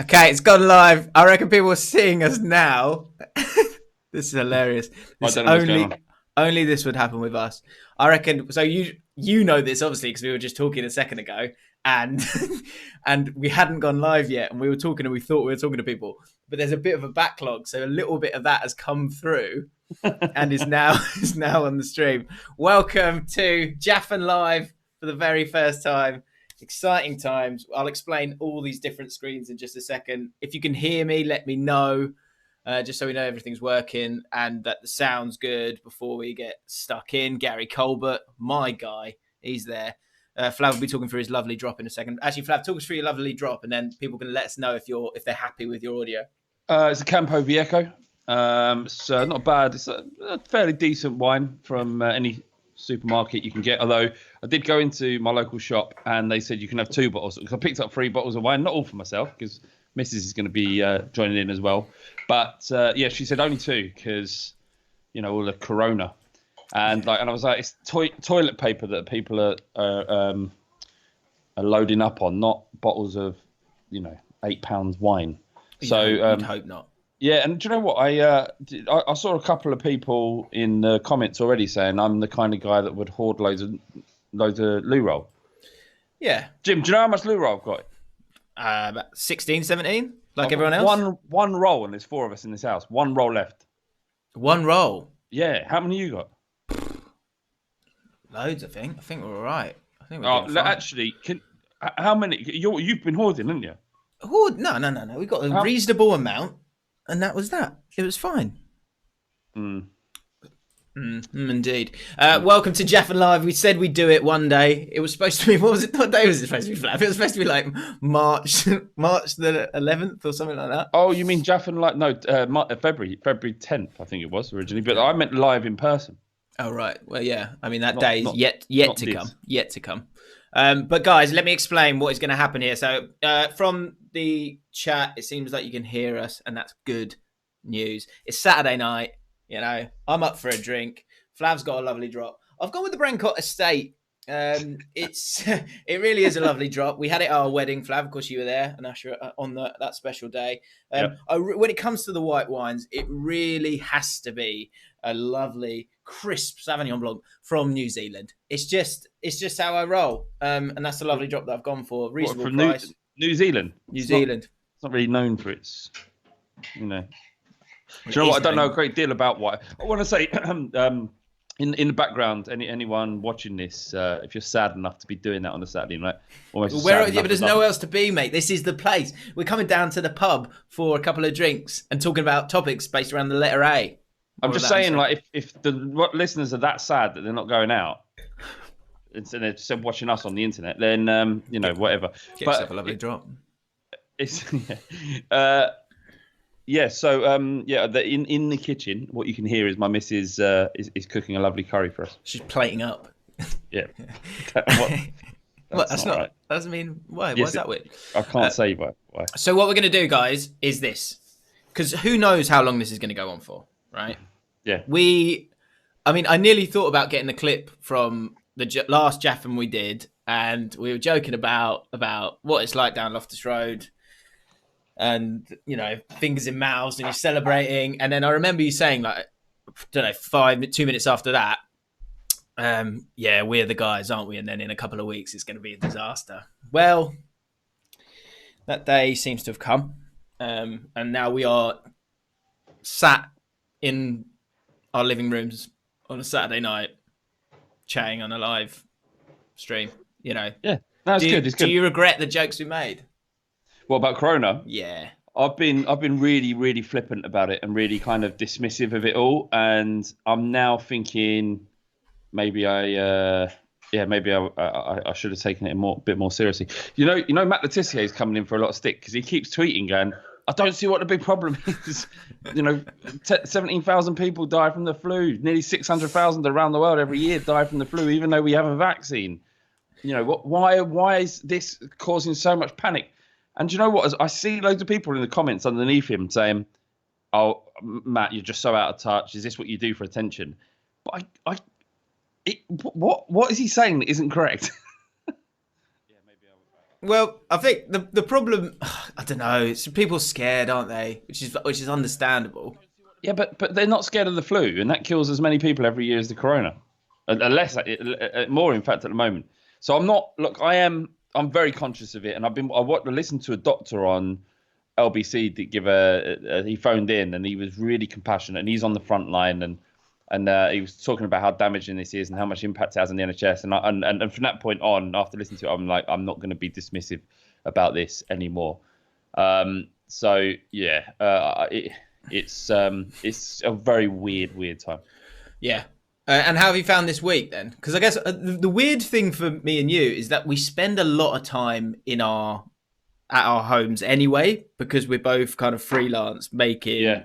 Okay, it's gone live. I reckon people are seeing us now. This is hilarious. I This don't know what's going only on. only this would happen with us. I reckon. So you know this obviously because we were just talking a second ago, and and we hadn't gone live yet, and we were talking and we thought we were talking to people, but there's a bit of a backlog, so a little bit of that has come through and is now is now on the stream. Welcome to Jaffin Live for the very first time. Exciting times. I'll explain all these different screens in just a second. If you can hear me, let me know, just so we know everything's working and that the sound's good before we get stuck in. Gary Colbert, my guy, he's there. Flav will be talking through his lovely drop in a second. Actually, Flav, talk us through your lovely drop, and then people can let us know if they're happy with your audio. It's a Campo Viejo. It's not bad. It's a fairly decent wine from any supermarket you can get. Although I did go into my local shop and they said you can have 2 bottles. I picked up 3 bottles of wine, not all for myself because Mrs. is going to be joining in as well. But yeah, she said only 2 because all the Corona and I was like, it's toilet paper that people are loading up on, not bottles of £8 wine. So you'd hope not. Yeah, and do you know what? I saw a couple of people in the comments already saying I'm the kind of guy that would hoard loads of loo roll. Yeah. Jim, do you know how much loo roll I've got? About 16, 17, like everyone else? One roll, and there's 4 of us in this house. 1 roll left. 1 roll? Yeah, how many you got? Loads, I think. I think we're all right. I think we're doing fine. Actually, how many? You've been hoarding, haven't you? Oh, no. We got a reasonable amount, and that was that. It was fine. Indeed. Welcome to Jaffin Live. We said we'd do it one day. It was supposed to be, what day was it supposed to be, Flav? It was supposed to be like March the 11th or something like that. Oh, you mean Jaffin Live? No, February 10th, I think it was originally, but I meant live in person. Oh, right. Well, yeah. I mean, that day is yet to come. Yet to come. But guys, let me explain what is going to happen here. So from the chat, it seems like you can hear us, and that's good news. It's Saturday night. I'm up for a drink. Flav's got a lovely drop. I've gone with the Bergkamp estate. It really is a lovely drop. We had it at our wedding, Flav. Of course, you were there, and Usher on that special day. When it comes to the white wines, it really has to be a lovely, crisp Sauvignon Blanc from New Zealand. It's just how I roll, and that's a lovely drop that I've gone for. Reasonable price. New Zealand. New Zealand. It's not really known for its, Do you know what? I don't know a great deal about white. I want to say, in the background, anyone watching this, if you're sad enough to be doing that on a Saturday night, but there's nowhere else to be, mate. This is the place. We're coming down to the pub for a couple of drinks and talking about topics based around the letter A. I'm just saying, like, if the listeners are that sad that they're not going out, and they're just watching us on the internet, then whatever. Get yourself a lovely drop. It's yeah. So in the kitchen, what you can hear is my missus is cooking a lovely curry for us. She's plating up. Yeah. That's not. Right. That doesn't mean why. Yes, why is that weird? I can't say why. So what we're going to do, guys, is this, because who knows how long this is going to go on for, right? Yeah. I nearly thought about getting the clip from the last Jaffin we did, and we were joking about what it's like down Loftus Road, and fingers in mouths, and you're celebrating, and then I remember you saying, like, I don't know, 2 minutes after that, yeah, we're the guys, aren't we? And then in a couple of weeks, it's going to be a disaster. Well, that day seems to have come, and now we are sat in our living rooms on a Saturday night, chatting on a live stream. Yeah, that's good. It's good. Do you regret the jokes we made? What about Corona? Yeah, I've been really, really flippant about it and really kind of dismissive of it all, and I'm now thinking maybe I should have taken it a bit more seriously. Matt Letizia is coming in for a lot of stick because he keeps tweeting going, I don't see what the big problem is. 17,000 people die from the flu. Nearly 600,000 around the world every year die from the flu, even though we have a vaccine. Why is this causing so much panic? And do you know what? I see loads of people in the comments underneath him saying, "Oh, Matt, you're just so out of touch. Is this what you do for attention?" But what is he saying that isn't correct? Well, I think the problem, I don't know, it's people scared, aren't they? Which is understandable. Yeah, but they're not scared of the flu, and that kills as many people every year as the corona, less, more in fact at the moment. So I'm not. Look, I'm very conscious of it, and I listened to a doctor on LBC to give he phoned in, and he was really compassionate, and he's on the front line, and he was talking about how damaging this is and how much impact it has on the NHS, and from that point on, after listening to it, I'm like, I'm not going to be dismissive about this anymore. So yeah, it's a very weird time. Yeah. And how have you found this week then? Because I guess the weird thing for me and you is that we spend a lot of time at our homes anyway, because we're both kind of freelance making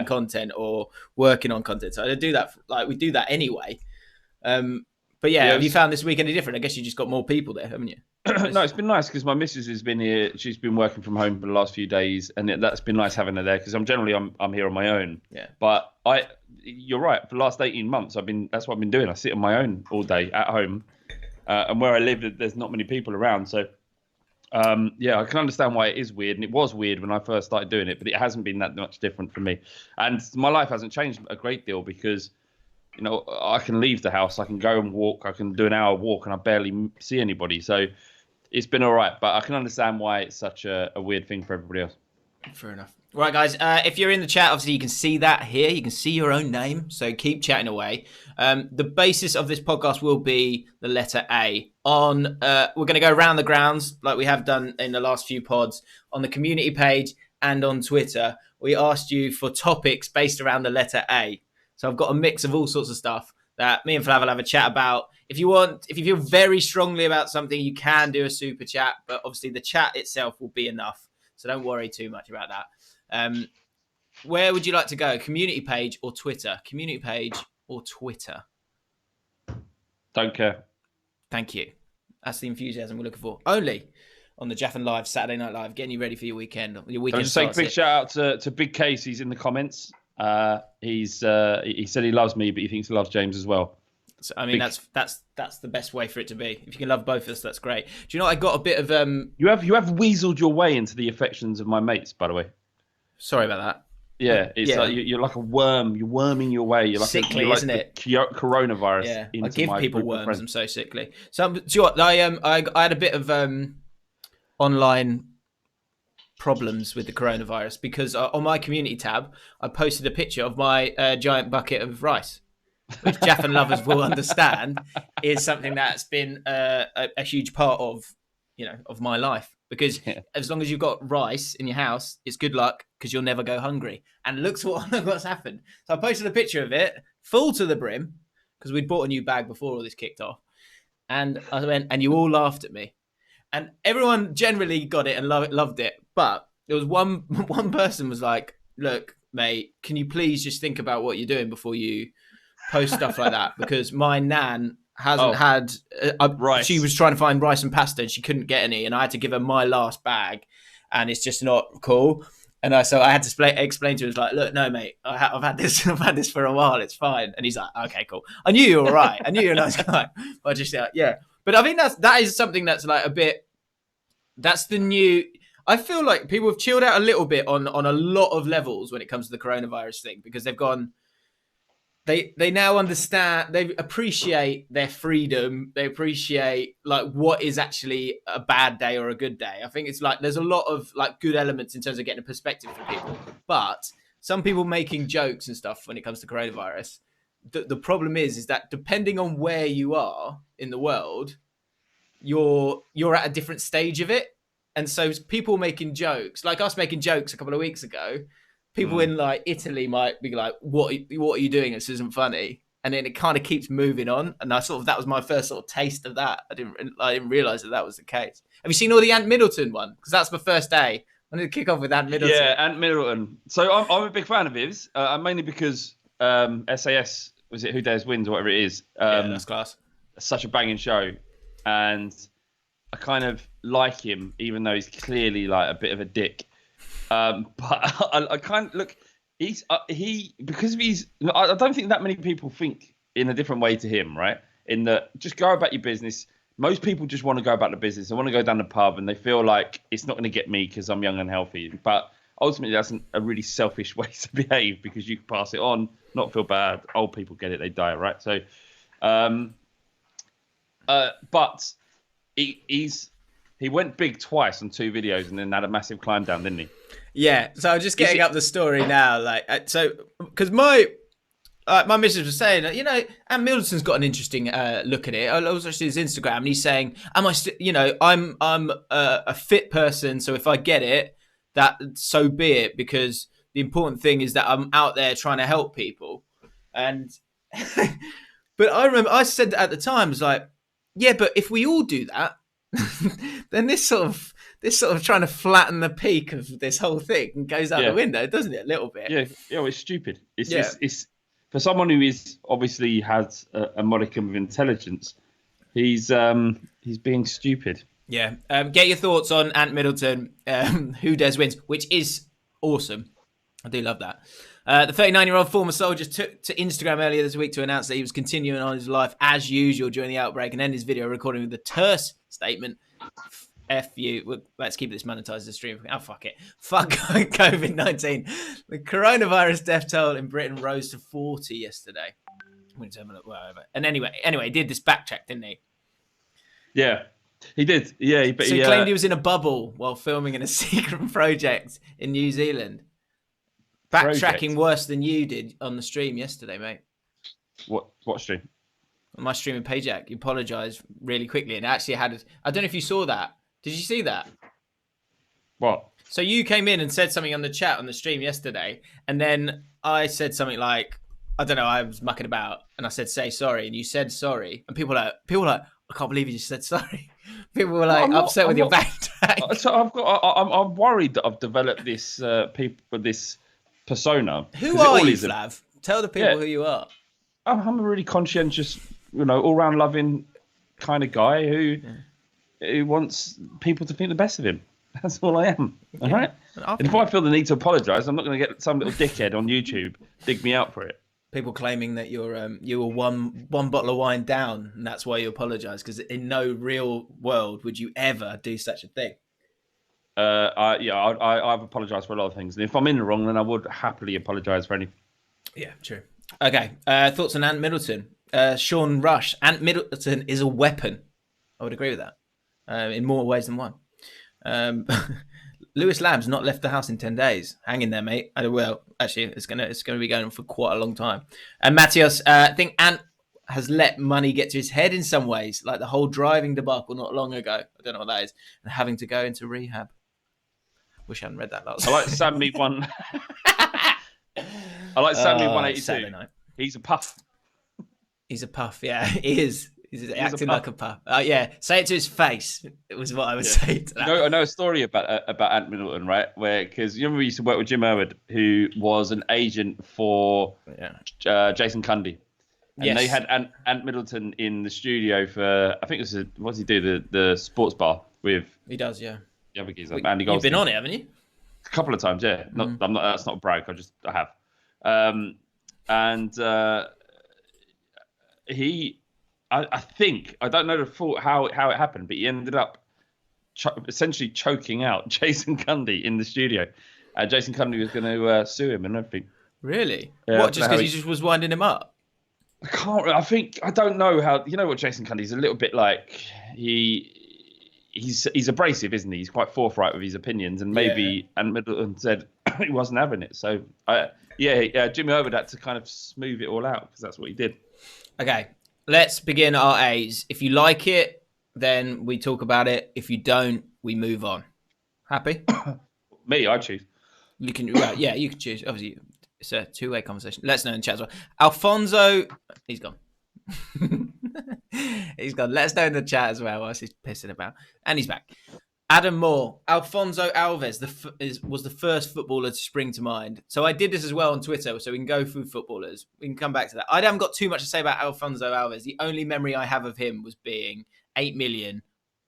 content or working on content. So I do that, like we do that anyway. But yeah, have you found this week any different? I guess you just got more people there, haven't you? No, it's been nice because my missus has been here. She's been working from home for the last few days, and that's been nice having her there because I'm here on my own. Yeah. But you're right. For the last 18 months, that's what I've been doing. I sit on my own all day at home, and where I live, there's not many people around. So, yeah, I can understand why it is weird, and it was weird when I first started doing it, but it hasn't been that much different for me, and my life hasn't changed a great deal because, you know, I can leave the house, I can go and walk, I can do an hour walk, and I barely see anybody. So it's been all right, but I can understand why it's such a weird thing for everybody else. Fair enough. Right, guys, if you're in the chat, obviously you can see that here. You can see your own name, so keep chatting away. The basis of this podcast will be the letter A. We're going to go around the grounds like we have done in the last few pods on the community page and on Twitter. We asked you for topics based around the letter A. So I've got a mix of all sorts of stuff that me and Flav will have a chat about. If you feel very strongly about something, you can do a super chat, but obviously the chat itself will be enough. So don't worry too much about that. Where would you like to go? Community page or Twitter? Community page or Twitter? Don't care. Thank you. That's the enthusiasm we're looking for. Only on the Jaffin Live, Saturday Night Live, getting you ready for your weekend. Your weekend. I'll just say a big shout out to Big Case. He's in the comments. He said he loves me, but he thinks he loves James as well. So, I mean, that's the best way for it to be. If you can love both of us, that's great. Do you know I got a bit of You have weaseled your way into the affections of my mates, by the way. Sorry about that. Yeah, it's like you're like a worm. You're worming your way. You're like sickly, isn't it? Coronavirus. Yeah, into I give my people group of worms. friends. I'm so sickly. So, do you know what? I had a bit of online problems with the coronavirus because on my community tab, I posted a picture of my giant bucket of rice, which Jaffin lovers will understand is something that's been a huge part of my life. Because as long as you've got rice in your house, it's good luck because you'll never go hungry. And look what's happened. So I posted a picture of it, full to the brim, because we'd bought a new bag before all this kicked off. And I went, and you all laughed at me. And everyone generally got it and loved it. But there was one person was like, look, mate, can you please just think about what you're doing before you post stuff like that? Because my nan hasn't had rice. She was trying to find rice and pasta and she couldn't get any, and I had to give her my last bag, and it's just not cool. And so I had to explain to him, like, look, no, mate, I've had this for a while, it's fine. And he's like, okay, cool. I knew you were all right. I knew you were a nice guy. But I just yeah. But I think that is something that's like a bit. That's the new. I feel like people have chilled out a little bit on a lot of levels when it comes to the coronavirus thing, because they've gone. They now understand, they appreciate their freedom. They appreciate like what is actually a bad day or a good day. I think it's like there's a lot of like good elements in terms of getting a perspective for people. But some people making jokes and stuff when it comes to coronavirus. The problem is that depending on where you are in the world, you're at a different stage of it. And so people making jokes, like us making jokes a couple of weeks ago, people in like Italy might be like, what are you doing? This isn't funny. And then it kind of keeps moving on. And that was my first sort of taste of that. I didn't realize that was the case. Have you seen all the Ant Middleton one? Because that's my first day. I'm going to kick off with Ant Middleton. Yeah, Ant Middleton. So I'm a big fan of his, mainly because SAS, was it Who Dares Wins or whatever it is? Yeah, that's class. Such a banging show. And I kind of like him, even though he's clearly like a bit of a dick. But I kind of look. Because he's. I don't think that many people think in a different way to him, right? In that, just go about your business. most people just want to go about the business. They want to go down the pub and they feel like it's not going to get me because I'm young and healthy. But ultimately, that's a really selfish way to behave because you can pass it on, not feel bad. Old people get it, they die, right? So, but he went big twice on 2 videos and then had a massive climb down, didn't he? Yeah. So I'm just getting up the story now. Like, so because my missus was saying, Ant Middleton's got an interesting look at it. I was watching his Instagram, and he's saying, "Am I? I'm a fit person, so if I get it, that so be it. Because the important thing is that I'm out there trying to help people." And but I remember I said at the time, I was like, "Yeah, but if we all do that, then this sort of trying to flatten the peak of this whole thing goes out the window, doesn't it? A little bit." Yeah, well, it's stupid. It's for someone who is obviously has a modicum of intelligence. He's being stupid. Yeah. Get your thoughts on Ant Middleton, who Des wins, which is awesome. I do love that. The 39-year-old former soldier took to Instagram earlier this week to announce that he was continuing on his life as usual during the outbreak and end his video recording with a terse statement. F you. Let's keep this monetized the stream. Oh, fuck it. Fuck COVID-19. The coronavirus death toll in Britain rose to 40 yesterday. And anyway, he did this backtrack, didn't he? Yeah, he did. Yeah, so he claimed he was in a bubble while filming in a secret project in New Zealand. Backtracking worse than you did on the stream yesterday, mate. What stream? On my stream in Payjack, you apologised really quickly and actually I don't know if you saw that. Did you see that? What? So you came in and said something on the chat on the stream yesterday, and then I said something like, I don't know, I was mucking about, and I said, say sorry, and you said sorry, and people were like, I can't believe you just said sorry. People were like upset with your backtrack. So I'm worried that I've developed this this persona. Who are you, Flav? Tell the people who you are. I'm a really conscientious, all-round loving kind of guy who wants people to think the best of him. That's all I am. All right. And if I feel the need to apologise, I'm not going to get some little dickhead on YouTube dig me out for it. People claiming that you were one bottle of wine down, and that's why you apologise. Because in no real world would you ever do such a thing. I've apologised for a lot of things, and if I'm in the wrong, then I would happily apologise for anything. Yeah, true. Okay. Thoughts on Ant Middleton? Sean Rush. Ant Middleton is a weapon. I would agree with that. In more ways than one. Lewis Lamb's not left the house in 10 days. Hang in there, mate. Well, actually, it's gonna be going on for quite a long time. And Matthias, I think Ant has let money get to his head in some ways, like the whole driving debacle not long ago. I don't know what that is, and having to go into rehab. Wish I hadn't read that last. I like Sammy one. I like Sammy 182. He's a puff. He's a puff. Yeah, he is. He's acting like a puff. Yeah, say it to his face. It was what I would say to that. I know a story about Ant Middleton, right? Where because you remember we used to work with Jim Irwood, who was an agent for Jason Cundy, and they had Ant Middleton in the studio for I think it was what does he do the sports bar with? He does, yeah. The other geezer, Andy Goldstein. You've been on it, haven't you? A couple of times, yeah. I'm not. That's not a brag. I have. I think I don't know the full how it happened, but he ended up essentially choking out Jason Cundy in the studio. Jason Cundy was going to sue him and everything. Really? What? Just because he just was winding him up? I don't know how. You know what Jason Cundy's a little bit like. He's abrasive, isn't he? He's quite forthright with his opinions, and maybe Ant Middleton said he wasn't having it. So Jimmy Irwood had to kind of smooth it all out because that's what he did. Okay. Let's begin our A's. If you like it, then we talk about it. If you don't, we move on. Happy? Me, I choose. You can, you can choose. Obviously, it's a two-way conversation. Let us know in the chat as well. Alfonso, he's gone. He's gone. Let us know in the chat as well whilst he's pissing about. And he's back. Adam Moore. Alfonso Alves was the first footballer to spring to mind. So I did this as well on Twitter, so we can go through footballers. We can come back to that. I haven't got too much to say about Alfonso Alves. The only memory I have of him was being 8 million,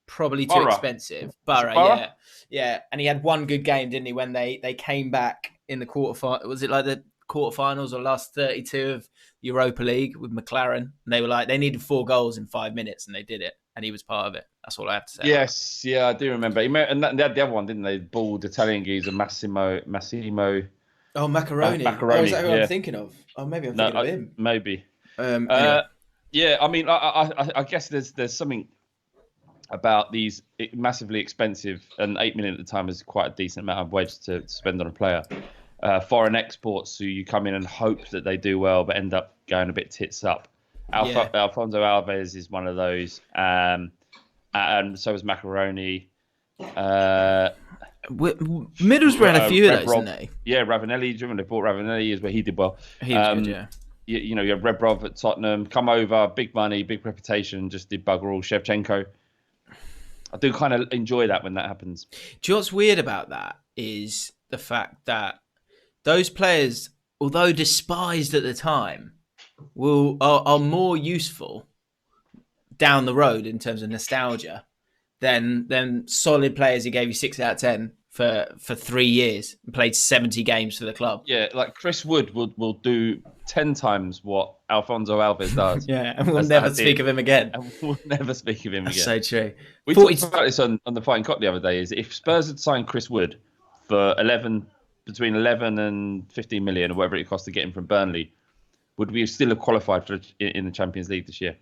probably too expensive. Borough, yeah. And he had one good game, didn't he, when they came back in the quarterfinal. Was it like the quarterfinals or last 32 of Europa League with McLaren? And they were like, they needed 4 goals in 5 minutes, and they did it. and he was part of it. That's all I have to say. Yes, yeah, I do remember. And they had the other one, didn't they? Bald Italian geezer, Massimo. Oh, Macaroni. Macaroni. Oh, is that who yeah. I'm thinking of? Oh, maybe I'm thinking of him. Maybe. Anyway. Yeah, I mean, I guess there's something about these massively expensive, and 8 million at the time is quite a decent amount of wage to spend on a player. Foreign exports, who you come in and hope that they do well, but end up going a bit tits up. Alfonso Alves is one of those, and so is Macaroni. Middlesbrough had a few of those, didn't they? Yeah, Ravanelli. When they bought Ravanelli, is where he did well. He was good, yeah. You have Rebrov at Tottenham, come over, big money, big reputation, just did bugger all. Shevchenko. I do kind of enjoy that when that happens. Do you know what's weird about that is the fact that those players, although despised at the time, are more useful down the road in terms of nostalgia than solid players who gave you 6 out of 10 for 3 years and played 70 games for the club. Yeah, like Chris Wood will do 10 times what Alfonso Alves does. Yeah, and we'll never speak of him again. And we'll never speak of him again. So true. We talked about this on the Fighting Cock the other day. Is if Spurs had signed Chris Wood for between 11 and 15 million, or whatever it cost to get him from Burnley, would we still have qualified in the Champions League this year?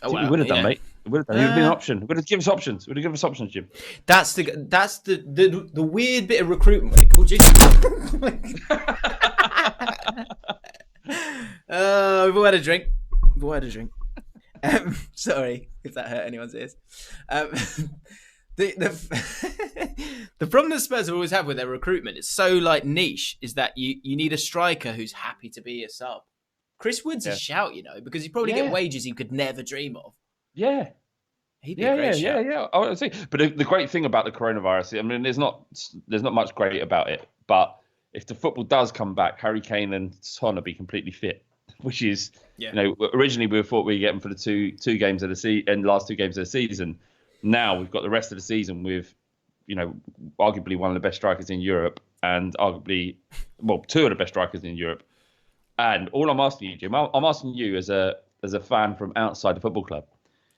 We would have done, mate. It would have done. It would have been an option. It would have given us options. Jim. That's the weird bit of recruitment. When it called you. We've all had a drink. Sorry if that hurt anyone's ears. The problem that Spurs have always had with their recruitment, it's so like niche, is that you need a striker who's happy to be a sub. Chris Wood's a shout, because he'd probably get wages he could never dream of. Yeah. He'd be a great shout. Yeah. I would say. But the great thing about the coronavirus, I mean, there's not much great about it. But if the football does come back, Harry Kane and Son will be completely fit, which is, originally we thought we'd get them for the two games of the season and last 2 games of the season. Now we've got the rest of the season with, arguably one of the best strikers in Europe, and arguably, 2 of the best strikers in Europe. And all I'm asking you, Jim, I'm asking you as a fan from outside the football club,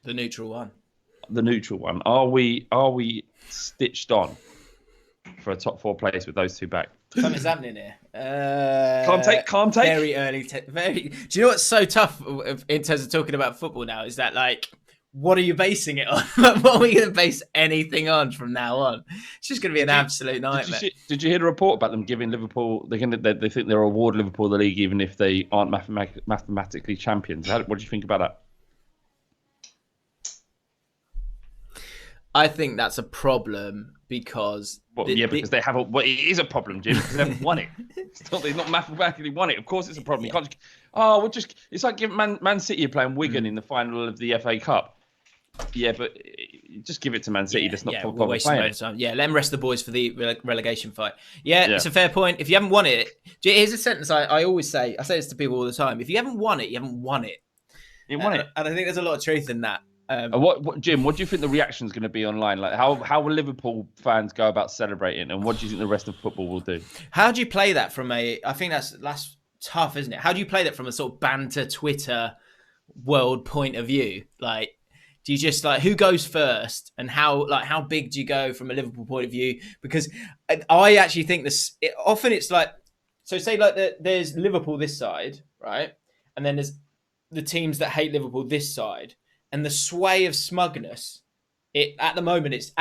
the neutral one. Are we stitched on for a top 4 place with those 2 back? Something's happening here. Calm take. Very early. Do you know what's so tough in terms of talking about football now? Is that what are you basing it on? What are we going to base anything on from now on? It's just going to be an absolute nightmare. Did you hear the report about them giving Liverpool? They think they'll award Liverpool the league even if they aren't mathematically champions. What do you think about that? I think that's a problem because because they haven't. Well, it is a problem, Jim, because they haven't won it. They've not mathematically won it. Of course, it's a problem. You can't it's like giving Man City playing Wigan in the final of the FA Cup. Yeah, but just give it to Man City. That's not we're playing. Time. Yeah, let them rest the boys for the relegation fight. Yeah, it's a fair point. If you haven't won it, here's a sentence I always say. I say this to people all the time. If you haven't won it, you haven't won it. You won it, and I think there's a lot of truth in that. Jim? What do you think the reaction is going to be online? Like, how will Liverpool fans go about celebrating, and what do you think the rest of football will do? How do you play that from I think that's tough, isn't it? How do you play that from a sort of banter Twitter world point of view? Like, do you just who goes first, and how big do you go from a Liverpool point of view? Because I actually think often it's so say there's Liverpool this side, right, and then there's the teams that hate Liverpool this side. And the sway of smugness, before the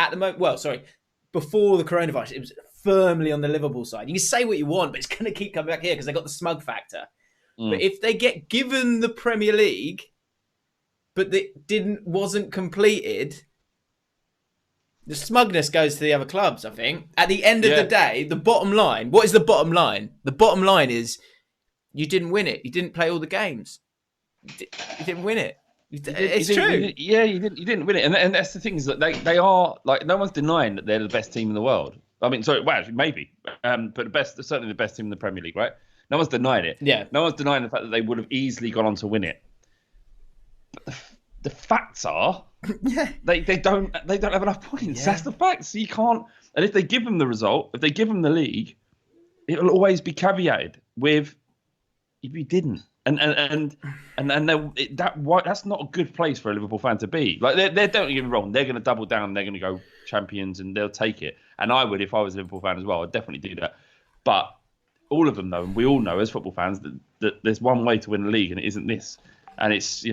coronavirus, it was firmly on the Liverpool side. You can say what you want, but it's going to keep coming back here because they got the smug factor. But if they get given the Premier League, but it wasn't completed, the smugness goes to the other clubs, I think. At the end of the day, the bottom line, what is the bottom line? The bottom line is you didn't win it. You didn't play all the games. You didn't win it. It's true. You didn't win it, and that's the thing is that they are no one's denying that they're the best team in the world. I mean, sorry, well, maybe, but certainly the best team in the Premier League, right? No one's denying it. Yeah. No one's denying the fact that they would have easily gone on to win it. But the facts are, they don't have enough points. Yeah. That's the facts. So you can't. And if they give them the result, if they give them the league, it'll always be caveated with if you didn't. That's not a good place for a Liverpool fan to be. Like they don't get me wrong, they're going to double down, they're going to go champions, and they'll take it. And I would, if I was a Liverpool fan as well, I'd definitely do that. But all of them know, and we all know as football fans that there's one way to win the league, and it isn't this. And it's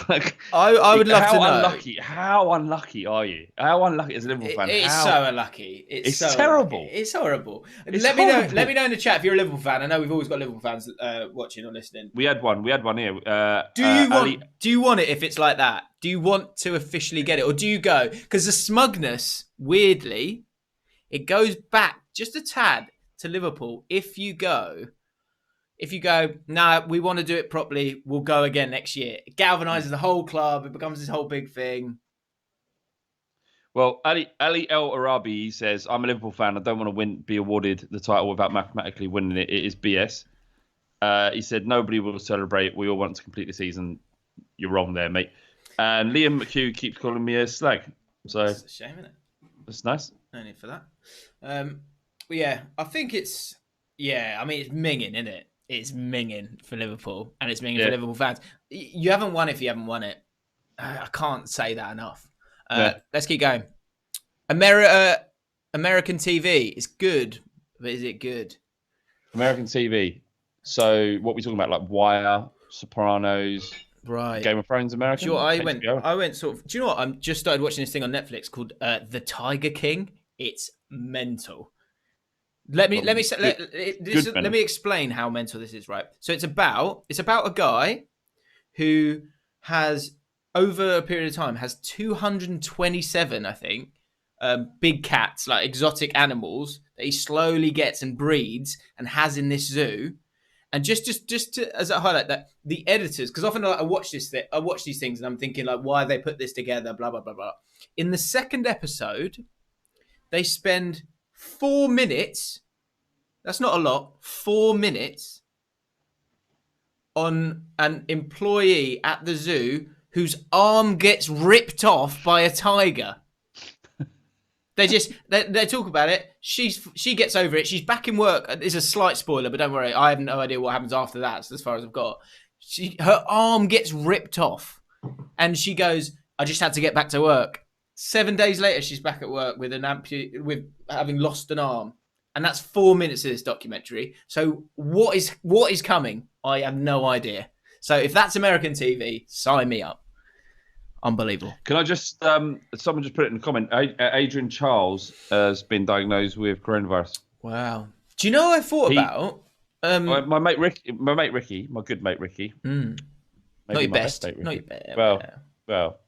like I would love to know. How unlucky are you? How unlucky as a Liverpool fan? It's so unlucky. It's so terrible. Unlucky. It's horrible. Let me know in the chat if you're a Liverpool fan. I know we've always got Liverpool fans watching or listening. We had one here. Do you want it if it's like that? Do you want to officially get it, or do you go? Because the smugness, weirdly, it goes back just a tad to Liverpool. If you go, nah, we want to do it properly, we'll go again next year. It galvanizes the whole club. It becomes this whole big thing. Well, Ali El Arabi says, I'm a Liverpool fan. I don't want to be awarded the title without mathematically winning it. It is BS. He said, nobody will celebrate. We all want to complete the season. You're wrong there, mate. And Liam McHugh keeps calling me a slag. So that's a shame, isn't it? That's nice. No need for that. But yeah, I think it's minging, isn't it? It's minging for Liverpool, and it's minging for Liverpool fans. You haven't won if you haven't won it. I can't say that enough. Let's keep going. American TV is good, but is it good? American TV. So what are we talking about? Like Wire, Sopranos, right? Game of Thrones, American. Sure, I went sort of. Do you know what? I'm just started watching this thing on Netflix called The Tiger King. It's mental. Let me explain how mental this is, right? So it's about a guy who has, over a period of time, has 227, I think, big cats, like exotic animals that he slowly gets and breeds and has in this zoo. And just to, as a highlight, that the editors, because often I watch these things and I'm thinking like, why they put this together, blah blah blah blah. In the second episode, they spend 4 minutes. That's not a lot. 4 minutes on an employee at the zoo whose arm gets ripped off by a tiger. They talk about it. She gets over it. She's back in work. It's a slight spoiler, but don't worry. I have no idea what happens after that. So as far as I've got, her arm gets ripped off, and she goes, "I just had to get back to work." 7 days later, she's back at work with with having lost an arm. And that's 4 minutes of this documentary. So what is coming? I have no idea. So if that's American TV, sign me up. Unbelievable. Can I just, someone just put it in the comment. Adrian Charles has been diagnosed with coronavirus. Wow. Do you know what I thought about? My mate Ricky, my good mate Ricky. Not your best. Not your best. Well.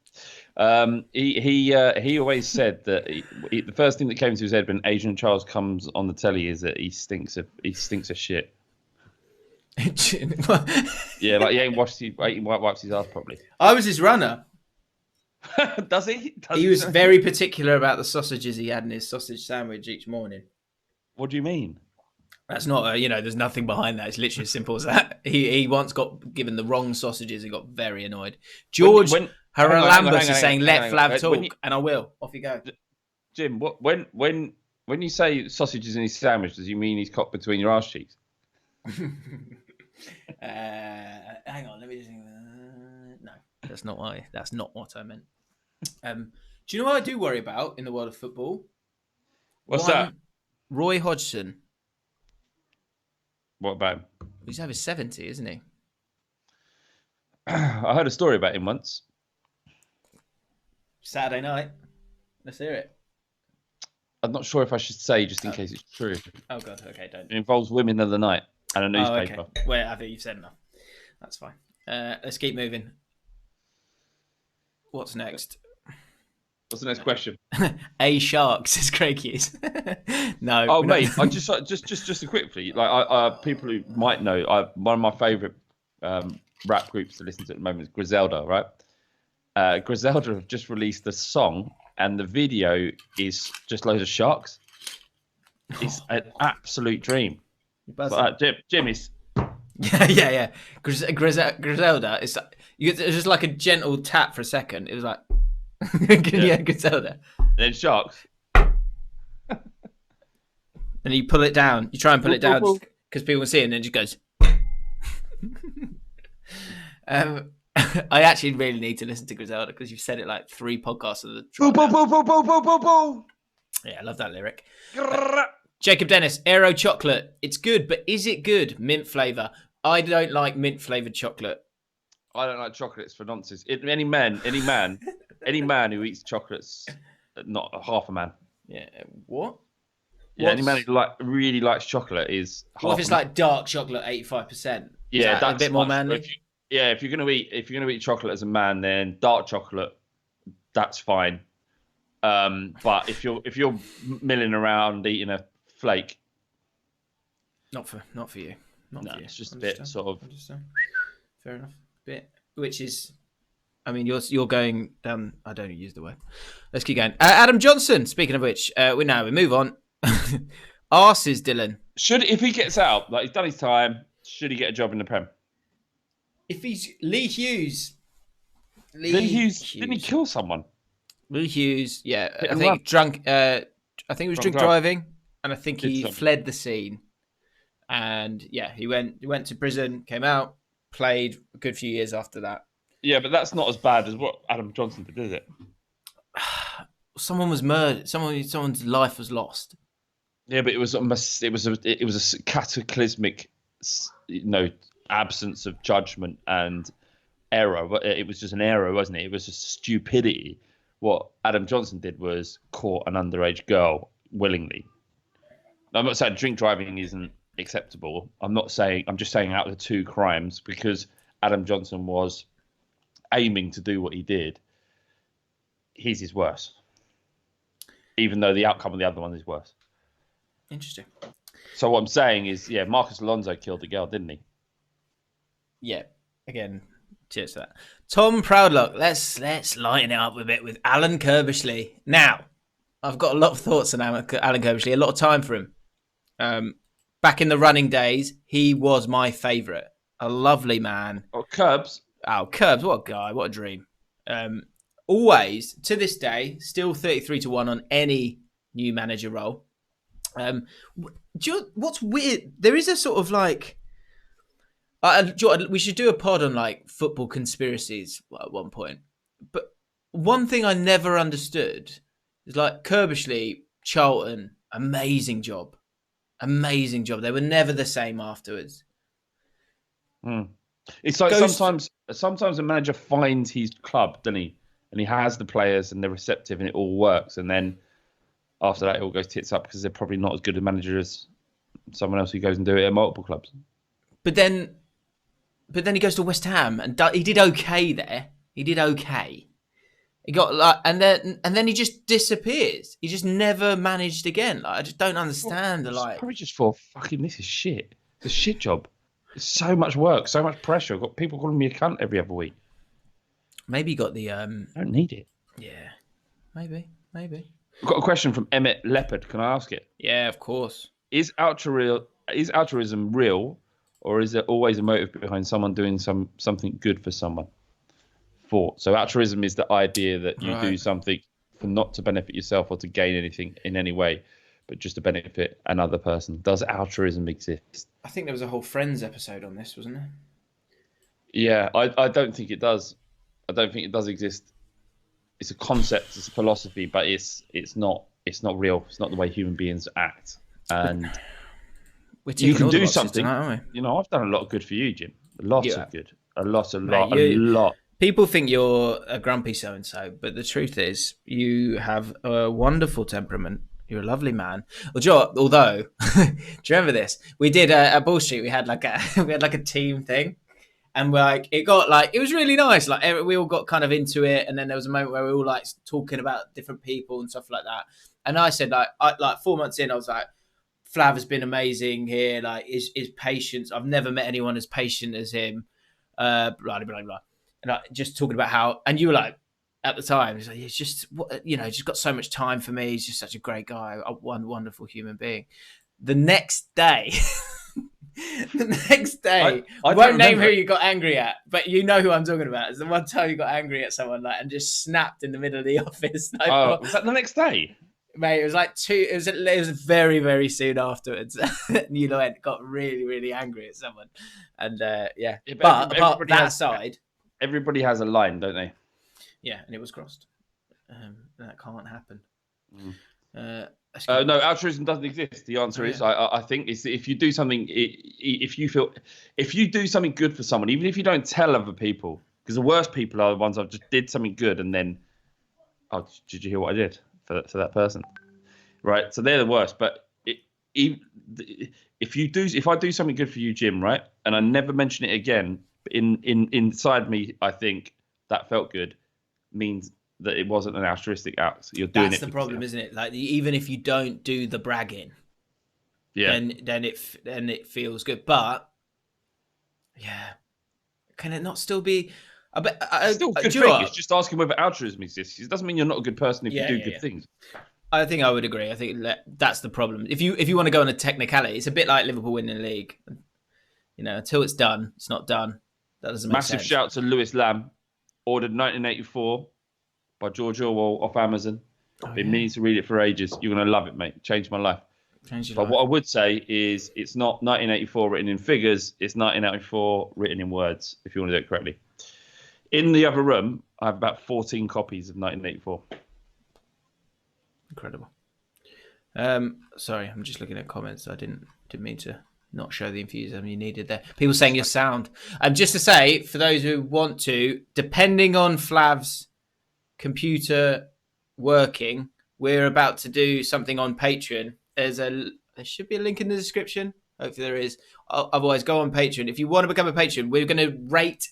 He always said that the first thing that came to his head when Adrian Charles comes on the telly is that he stinks of shit. Yeah, like he ain't wipes his ass properly. I was his runner. Does he? He was very particular about the sausages he had in his sausage sandwich each morning. What do you mean? That's not there's nothing behind that. It's literally as simple as that. He once got given the wrong sausages and got very annoyed. George Haralambus is saying, let Flav talk, and I will. Off you go. Jim, when you say sausages in his sandwich, does you mean he's cocked between your arse cheeks? Hang on, let me just think. No, that's not what I meant. Do you know what I do worry about in the world of football? What's that? Roy Hodgson. What about him? He's over 70, isn't he? I heard a story about him once. Saturday night. Let's hear it. I'm not sure if I should say, just in case it's true. Oh, God. Okay, don't. It involves women of the night and a newspaper. Okay. Well, I think you've said enough. That's fine. Let's keep moving. What's next? What's the next question? A shark, says Craig Hughes. No. Oh, mate, I just a quickly, like people who might know, one of my favourite rap groups to listen to at the moment is Griselda, right? Griselda have just released a song, and the video is just loads of sharks. It's an absolute dream. Jim is. Yeah. Griselda. It's just like a gentle tap for a second. It was like, yeah, Griselda. Then sharks. And you pull it down. You try and pull it down because people see it, and then it just goes. I actually really need to listen to Griselda because you've said it like 3 podcasts of the Boo, trial. boo, boo, boo, boo, boo, boo, boo. Yeah, I love that lyric. Grrrr. Jacob Dennis, Aero chocolate. It's good, but is it good? Mint flavour. I don't like mint flavoured chocolate. I don't like chocolates for nonsense. Any man who eats chocolates, not half a man. Yeah. What? Yeah, any man who really likes chocolate is half. What if it's like dark chocolate, 85%? Yeah, that's a bit more manly. If you're gonna eat chocolate as a man, then dark chocolate, that's fine. But if you're milling around eating a flake, not for you. Not for you. It's just a bit sort of. Fair enough. Bit, which is, I mean, you're going down. I don't use the word. Let's keep going. Adam Johnson. Speaking of which, we move on. Arses Dylan. If he gets out, like he's done his time, should he get a job in the Prem? If he's Lee Hughes. Lee Hughes didn't he kill someone? Lee Hughes, yeah, I think drunk. I think he was drink driving, and I think he fled the scene. And yeah, he went to prison, came out, played a good few years after that. Yeah, but that's not as bad as what Adam Johnson did, is it? Someone was murdered. Someone's life was lost. Yeah, but it was a cataclysmic, absence of judgment and error. But it was just an error, wasn't it? It was just stupidity. What Adam Johnson did was caught an underage girl willingly. I'm not saying drink driving isn't acceptable. I'm just saying out of the 2 crimes, because Adam Johnson was aiming to do what he did, his is worse. Even though the outcome of the other one is worse. Interesting. So what I'm saying is, yeah, Marcus Alonso killed the girl, didn't he? Yeah. Again, cheers to that. Tom Proudlock, let's lighten it up a bit with Alan Kirbishley. Now, I've got a lot of thoughts on Alan Kirbishley, a lot of time for him. Back in the running days, he was my favourite. A lovely man. Oh, Curbs. Oh, Curbs, what a guy, what a dream. Always, to this day, still 33-1 on any new manager role. What's weird? There is a sort of like, we should do a pod on like football conspiracies at one point. But one thing I never understood is like Kirbishley, Charlton, amazing job. They were never the same afterwards. It's like sometimes a manager finds his club, doesn't he? And he has the players and they're receptive and it all works. And then after that, it all goes tits up because they're probably not as good a manager as someone else who goes and do it at multiple clubs. But then he goes to West Ham and he did okay there. He did okay. He got like, and then he just disappears. He just never managed again. Like, I just don't understand. Probably just for fucking this is shit. It's a shit job. It's so much work, so much pressure. I've got people calling me a cunt every other week. Maybe you got the. I don't need it. Yeah, maybe. I've got a question from Emmett Leopard. Can I ask it? Yeah, of course. Is altruism real, or is there always a motive behind someone doing something good for someone? So altruism is the idea that you do something for not to benefit yourself or to gain anything in any way, but just to benefit another person. Does altruism exist? I think there was a whole Friends episode on this, wasn't there? Yeah, I don't think it does. I don't think it does exist. It's a concept, it's a philosophy, but it's not real. It's not the way human beings act. And you can do something. Tonight, I've done a lot of good for you, Jim. A lot of good. A lot. People think you're a grumpy so-and-so, but the truth is you have a wonderful temperament. You're a lovely man. Although, do you remember this? We did at Ball Street. We had like a team thing, and it was really nice. Like we all got kind of into it, and then there was a moment where we were all like talking about different people and stuff like that. And I said like 4 months in, I was like, Flav has been amazing here. Like his patience. I've never met anyone as patient as him. Blah blah blah blah. And just talking about how, and you were like, at the time, he's like, it's just, just got so much time for me. He's just such a great guy, a wonderful human being. The next day, I won't name who you got angry at, but you know who I'm talking about. It's the one time you got angry at someone and just snapped in the middle of the office. Was that the next day? Mate, it was like two. It was very, very soon afterwards. Nuno got really, really angry at someone, and yeah. Yeah, But apart everybody that has aside, everybody has a line, don't they? yeah, and it was crossed. That can't happen. Mm. No. No, altruism doesn't exist. The answer is, I think, is that if you do something, if you do something good for someone, even if you don't tell other people, because the worst people are the ones that just did something good and then, oh, did you hear what I did for that person? Right. So they're the worst. But if I do something good for you, Jim, right, and I never mention it again, inside me, I think that felt good means that it wasn't an altruistic act. You're doing That's it the for problem, yourself. isn't it? Like even if you don't do the bragging, Yeah. then it feels good. But yeah, can it not still be? It's still a Do good you know thing. It's what? just asking whether altruism exists. It doesn't mean you're not a good person if you Yeah, do yeah, good yeah. things. I think I would agree. I think that's the problem. If you want to go on a technicality, it's a bit like Liverpool winning the league. Until it's done, it's not done. That doesn't make Massive sense. shout to Lewis Lamb, ordered 1984 by George Orwell off Amazon. Been meaning to read it for ages. You're going to love it, mate. Changed my life. Change your But life. what I would say is it's not 1984 written in figures. It's 1984 written in words, if you want to do it correctly. In the other room, I have about 14 copies of 1984. Incredible. Sorry, I'm just looking at comments. I didn't mean to not show the enthusiasm you needed there. People saying your sound. Just to say, for those who want to, depending on Flav's computer working, we're about to do something on Patreon. There should be a link in the description. Hopefully there is. Otherwise, go on Patreon. If you want to become a patron, we're going to react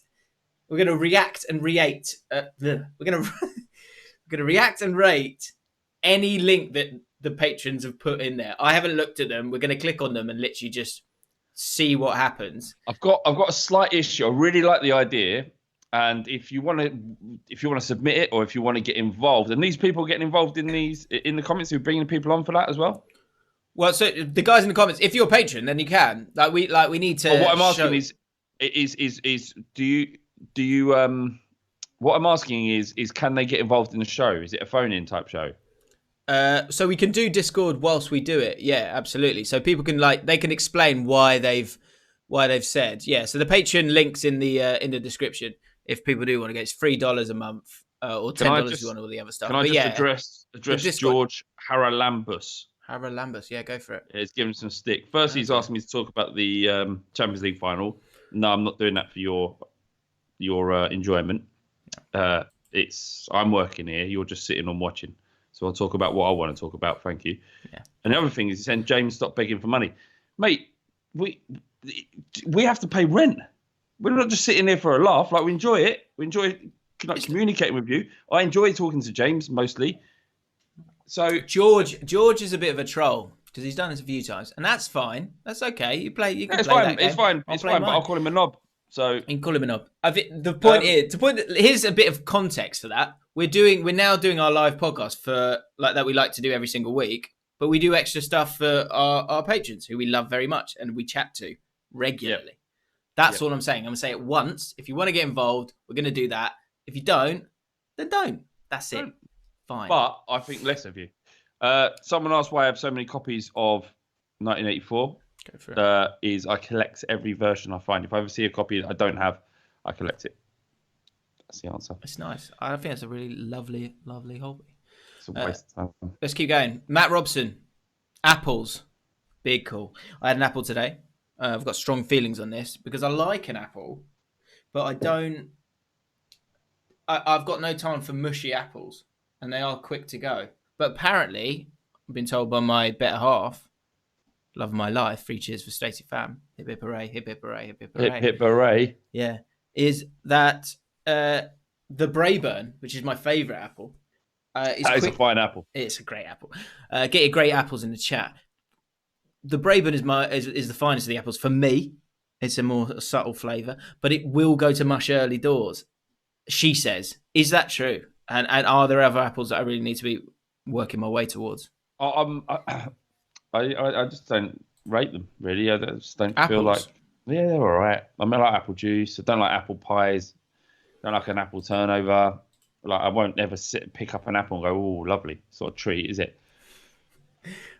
and rate. We're going to react and rate any link that the patrons have put in there. I haven't looked at them. We're going to click on them and literally just see what happens. I've got a slight issue. I really like the idea, and if you want to submit it, or if you want to get involved, and these people getting involved in the comments, who are bringing people on for that as well. Well, so the guys in the comments, if you're a patron, then you can. We need to. But what I'm asking is do you what I'm asking is can they get involved in the show? Is it a phone-in type show? So we can do Discord whilst we do it. Yeah, absolutely. So people can they can explain why they've said. Yeah. So the Patreon links in the description. If people do want to get, it's $3 a month or $10 if you want all the other stuff. Can I address George Haralambus? Haralambus, yeah, go for it. It's giving some stick. First, he's asking me to talk about the Champions League final. No, I'm not doing that for your enjoyment. I'm working here. You're just sitting and watching. So I'll talk about what I want to talk about. Thank you. Yeah. And the other thing is, he said, James, stop begging for money, mate. We have to pay rent. We're not just sitting there for a laugh. Like, we enjoy it. We enjoy communicating with you. I enjoy talking to James mostly. So George is a bit of a troll because he's done this a few times, and that's fine. That's okay. You can play it's that fine. game. It's fine. It's fine. But I'll call him a knob. So you can call him a knob. The point is, here's a bit of context for that. We're now doing our live podcast for that we like to do every single week, but we do extra stuff for our patrons who we love very much and we chat to regularly. Yep. That's all I'm saying. I'm gonna say it once. If you want to get involved, we're gonna do that. If you don't, then don't. That's it. Fine. But I think less of you. Someone asked why I have so many copies of 1984. Go for it. I collect every version I find. If I ever see a copy that I don't have, I collect it. That's the answer. It's nice. I think it's a really lovely, lovely hobby. It's a waste of time. Let's keep going. Matt Robson, apples, big call. I had an apple today. I've got strong feelings on this because I like an apple, but I don't. I've got no time for mushy apples, and they are quick to go. But apparently, I've been told by my better half, love of my life, 3 cheers for Stacey Fam, hip hip hooray, hip hip hooray, hip hip hooray. Hip hip hooray. Yeah, is that the Brayburn, which is my favourite apple. That is a fine apple. It's a great apple. Get your great apples in the chat. The Brayburn is the finest of the apples for me. It's a more subtle flavour, but it will go to mush early doors. She says, "Is that true? And are there other apples that I really need to be working my way towards?" I just don't rate them really. I just don't apples. Feel like they're all right. I mean, I like apple juice. I don't like apple pies. I don't like an apple turnover. Like, I won't ever sit and pick up an apple and go, "Oh, lovely," sort of treat, is it?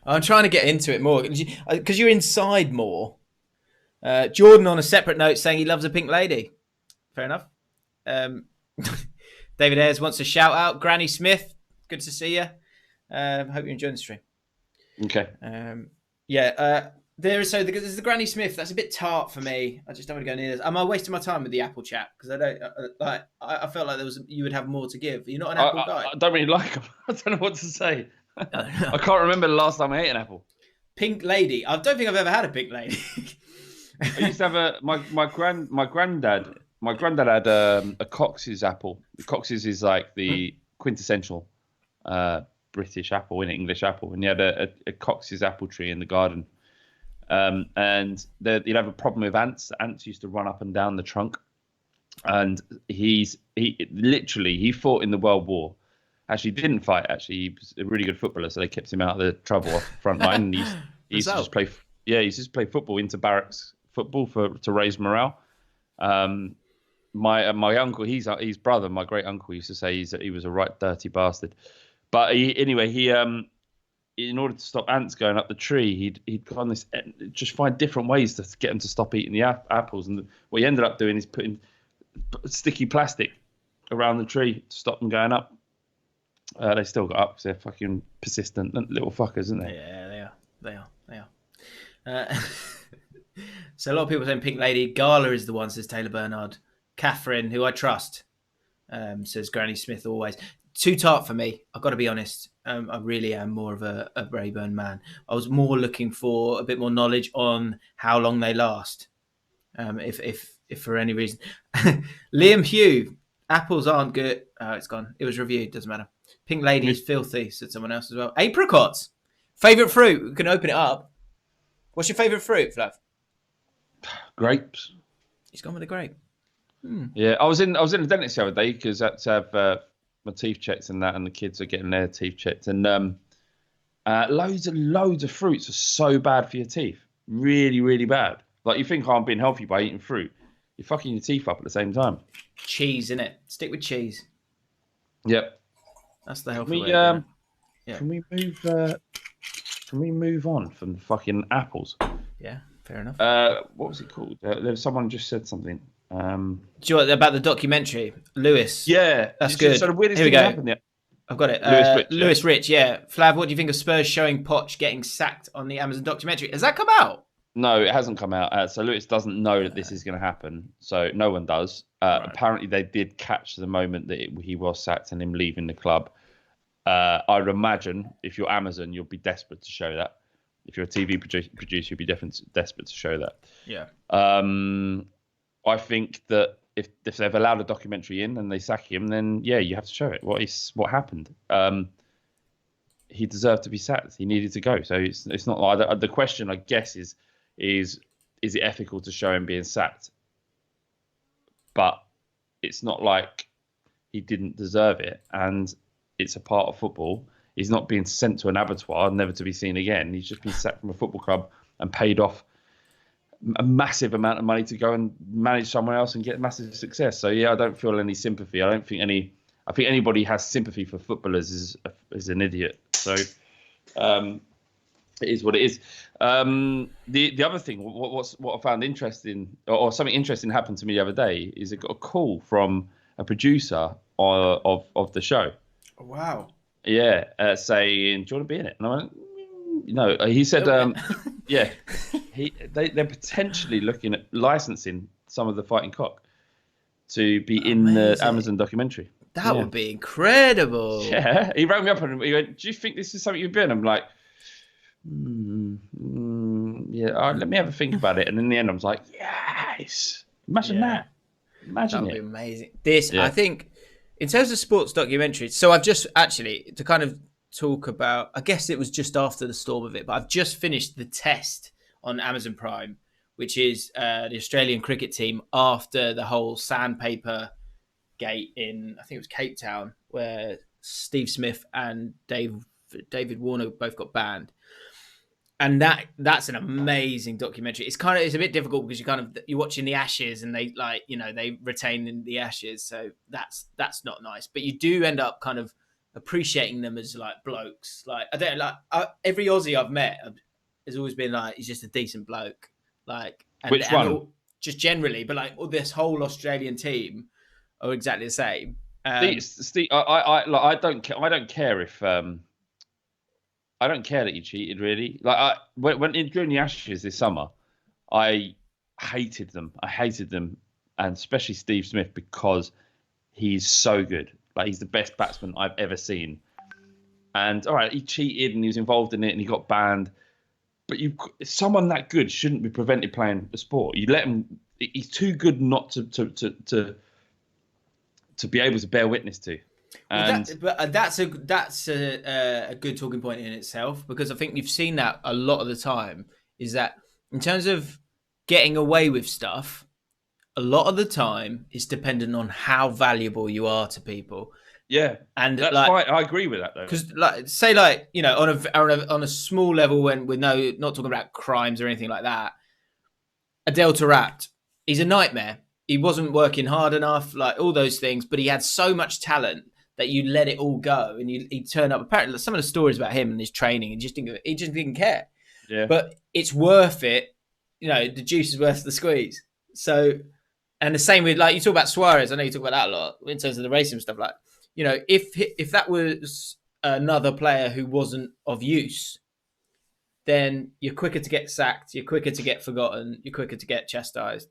I'm trying to get into it more because you're inside more. Jordan on a separate note saying he loves a pink lady. Fair enough. Um, David Ayres wants to shout out Granny Smith. Good to see you. Hope you're enjoying the stream. Okay. There is there's the Granny Smith. That's a bit tart for me. I just don't want to go near this. Am I wasting my time with the Apple chat? Because I don't like. I felt like you would have more to give. You're not an Apple guy. I don't really like them. I don't know what to say. I can't remember the last time I ate an apple. Pink lady. I don't think I've ever had a pink lady. I used to have my granddad. My granddad had a Cox's apple. The Cox's is like the quintessential British apple, in English apple, and he had a Cox's apple tree in the garden. And you'd have a problem with ants. Ants used to run up and down the trunk, and he fought in the World War. Actually, didn't fight. Actually, he was a really good footballer, so they kept him out of the trouble off the front line. And he used to just play. Yeah, he used to just play football, into barracks football to raise morale. My uncle, his brother, my great uncle, used to say he was a right dirty bastard. But he in order to stop ants going up the tree, he'd go on this, just find different ways to get them to stop eating the apples. And what he ended up doing is putting sticky plastic around the tree to stop them going up. They still got up because they're fucking persistent little fuckers, aren't they? Yeah, they are. So a lot of people saying Pink Lady. Gala is the one, says Taylor Bernard. Catherine, who I trust, says Granny Smith always. Too tart for me, I've got to be honest. I really am more of a Rayburn man. I was more looking for a bit more knowledge on how long they last. If for any reason. Liam Hugh, apples aren't good. Oh, it's gone. It was reviewed, doesn't matter. Pink Lady is filthy, said someone else as well. Apricots. Favourite fruit? We can open it up. What's your favourite fruit, Flav? Grapes. He's gone with a grape. Yeah, I was in the dentist the other day because I had to have my teeth checked and that, and the kids are getting their teeth checked. And loads of fruits are so bad for your teeth. Really, really bad. Like, you think, I'm being healthy by eating fruit. You're fucking your teeth up at the same time. Cheese, innit? Stick with cheese. Yep. That's the healthy way. Yeah. Can we move on from the fucking apples? Yeah, fair enough. What was it called? There was someone just said something. Do you know what, about the documentary? Lewis. Yeah, that's good. So the weirdest Here we thing go. happened. Yeah. I've got it. Lewis Rich, yeah. Flav, what do you think of Spurs showing Poch getting sacked on the Amazon documentary? Has that come out? No, it hasn't come out. So Lewis doesn't know that this is going to happen. So no one does. Right. Apparently, they did catch the moment that he was sacked and him leaving the club. I'd imagine if you're Amazon, you'll be desperate to show that. If you're a TV producer, you'll be desperate to show that. Yeah. I think that if they've allowed a documentary in and they sack him, then yeah, you have to show it. What happened? He deserved to be sacked. He needed to go. So it's not like the question, I guess, is it ethical to show him being sacked? But it's not like he didn't deserve it, and it's a part of football. He's not being sent to an abattoir, never to be seen again. He's just been sacked from a football club and paid off a massive amount of money to go and manage someone else and get massive success. So yeah, I don't feel any sympathy. I think anybody has sympathy for footballers is an idiot. So it is what it is. The other thing, what I found interesting, or something interesting happened to me the other day, is I got a call from a producer of the show. Oh, wow. Yeah, saying, "Do you want to be in it?" And I went, "No." He said, "Yeah." They're potentially looking at licensing some of the Fighting Cock to be in the Amazon documentary. That would be incredible. Yeah, he rang me up and he went, "Do you think this is something you'd be in?" I'm like, "Yeah, let me have a think about it." And in the end, I was like, "Yes, imagine that. Imagine that would be amazing." I think. In terms of sports documentaries, so I've just actually, to kind of talk about, I guess it was just after the storm of it, but I've just finished The Test on Amazon Prime, which is the Australian cricket team after the whole sandpaper gate in, I think it was Cape Town, where Steve Smith and David Warner both got banned. And that's an amazing documentary. It's a bit difficult because you're watching the Ashes and they retain the Ashes, so that's not nice. But you do end up kind of appreciating them as like blokes. Like I don't like every Aussie I've met has always been like he's just a decent bloke. Like Which one? just generally, but like this whole Australian team are exactly the same. Steve, I don't care. I don't care if I don't care that you cheated. Really, like during the Ashes this summer, I hated them. I hated them, and especially Steve Smith because he's so good. Like he's the best batsman I've ever seen. And all right, he cheated and he was involved in it and he got banned. But someone that good shouldn't be prevented playing the sport. You let him. He's too good not to be able to bear witness to. And that's a good talking point in itself, because I think you've seen that a lot of the time, is that in terms of getting away with stuff, a lot of the time it's dependent on how valuable you are to people. Yeah, and that's like, fine. I agree with that though. Because like say like, you know, on a small level, when with not talking about crimes or anything like that, Adel Taarabt, he's a nightmare. He wasn't working hard enough, like all those things, but he had so much talent that you let it all go, and he'd turn up. Apparently, some of the stories about him and his training, he just didn't care. Yeah. But it's worth it. You know, the juice is worth the squeeze. So, and the same with, like, you talk about Suarez. I know you talk about that a lot in terms of the racing stuff. Like, you know, if that was another player who wasn't of use, then you're quicker to get sacked, you're quicker to get forgotten, you're quicker to get chastised.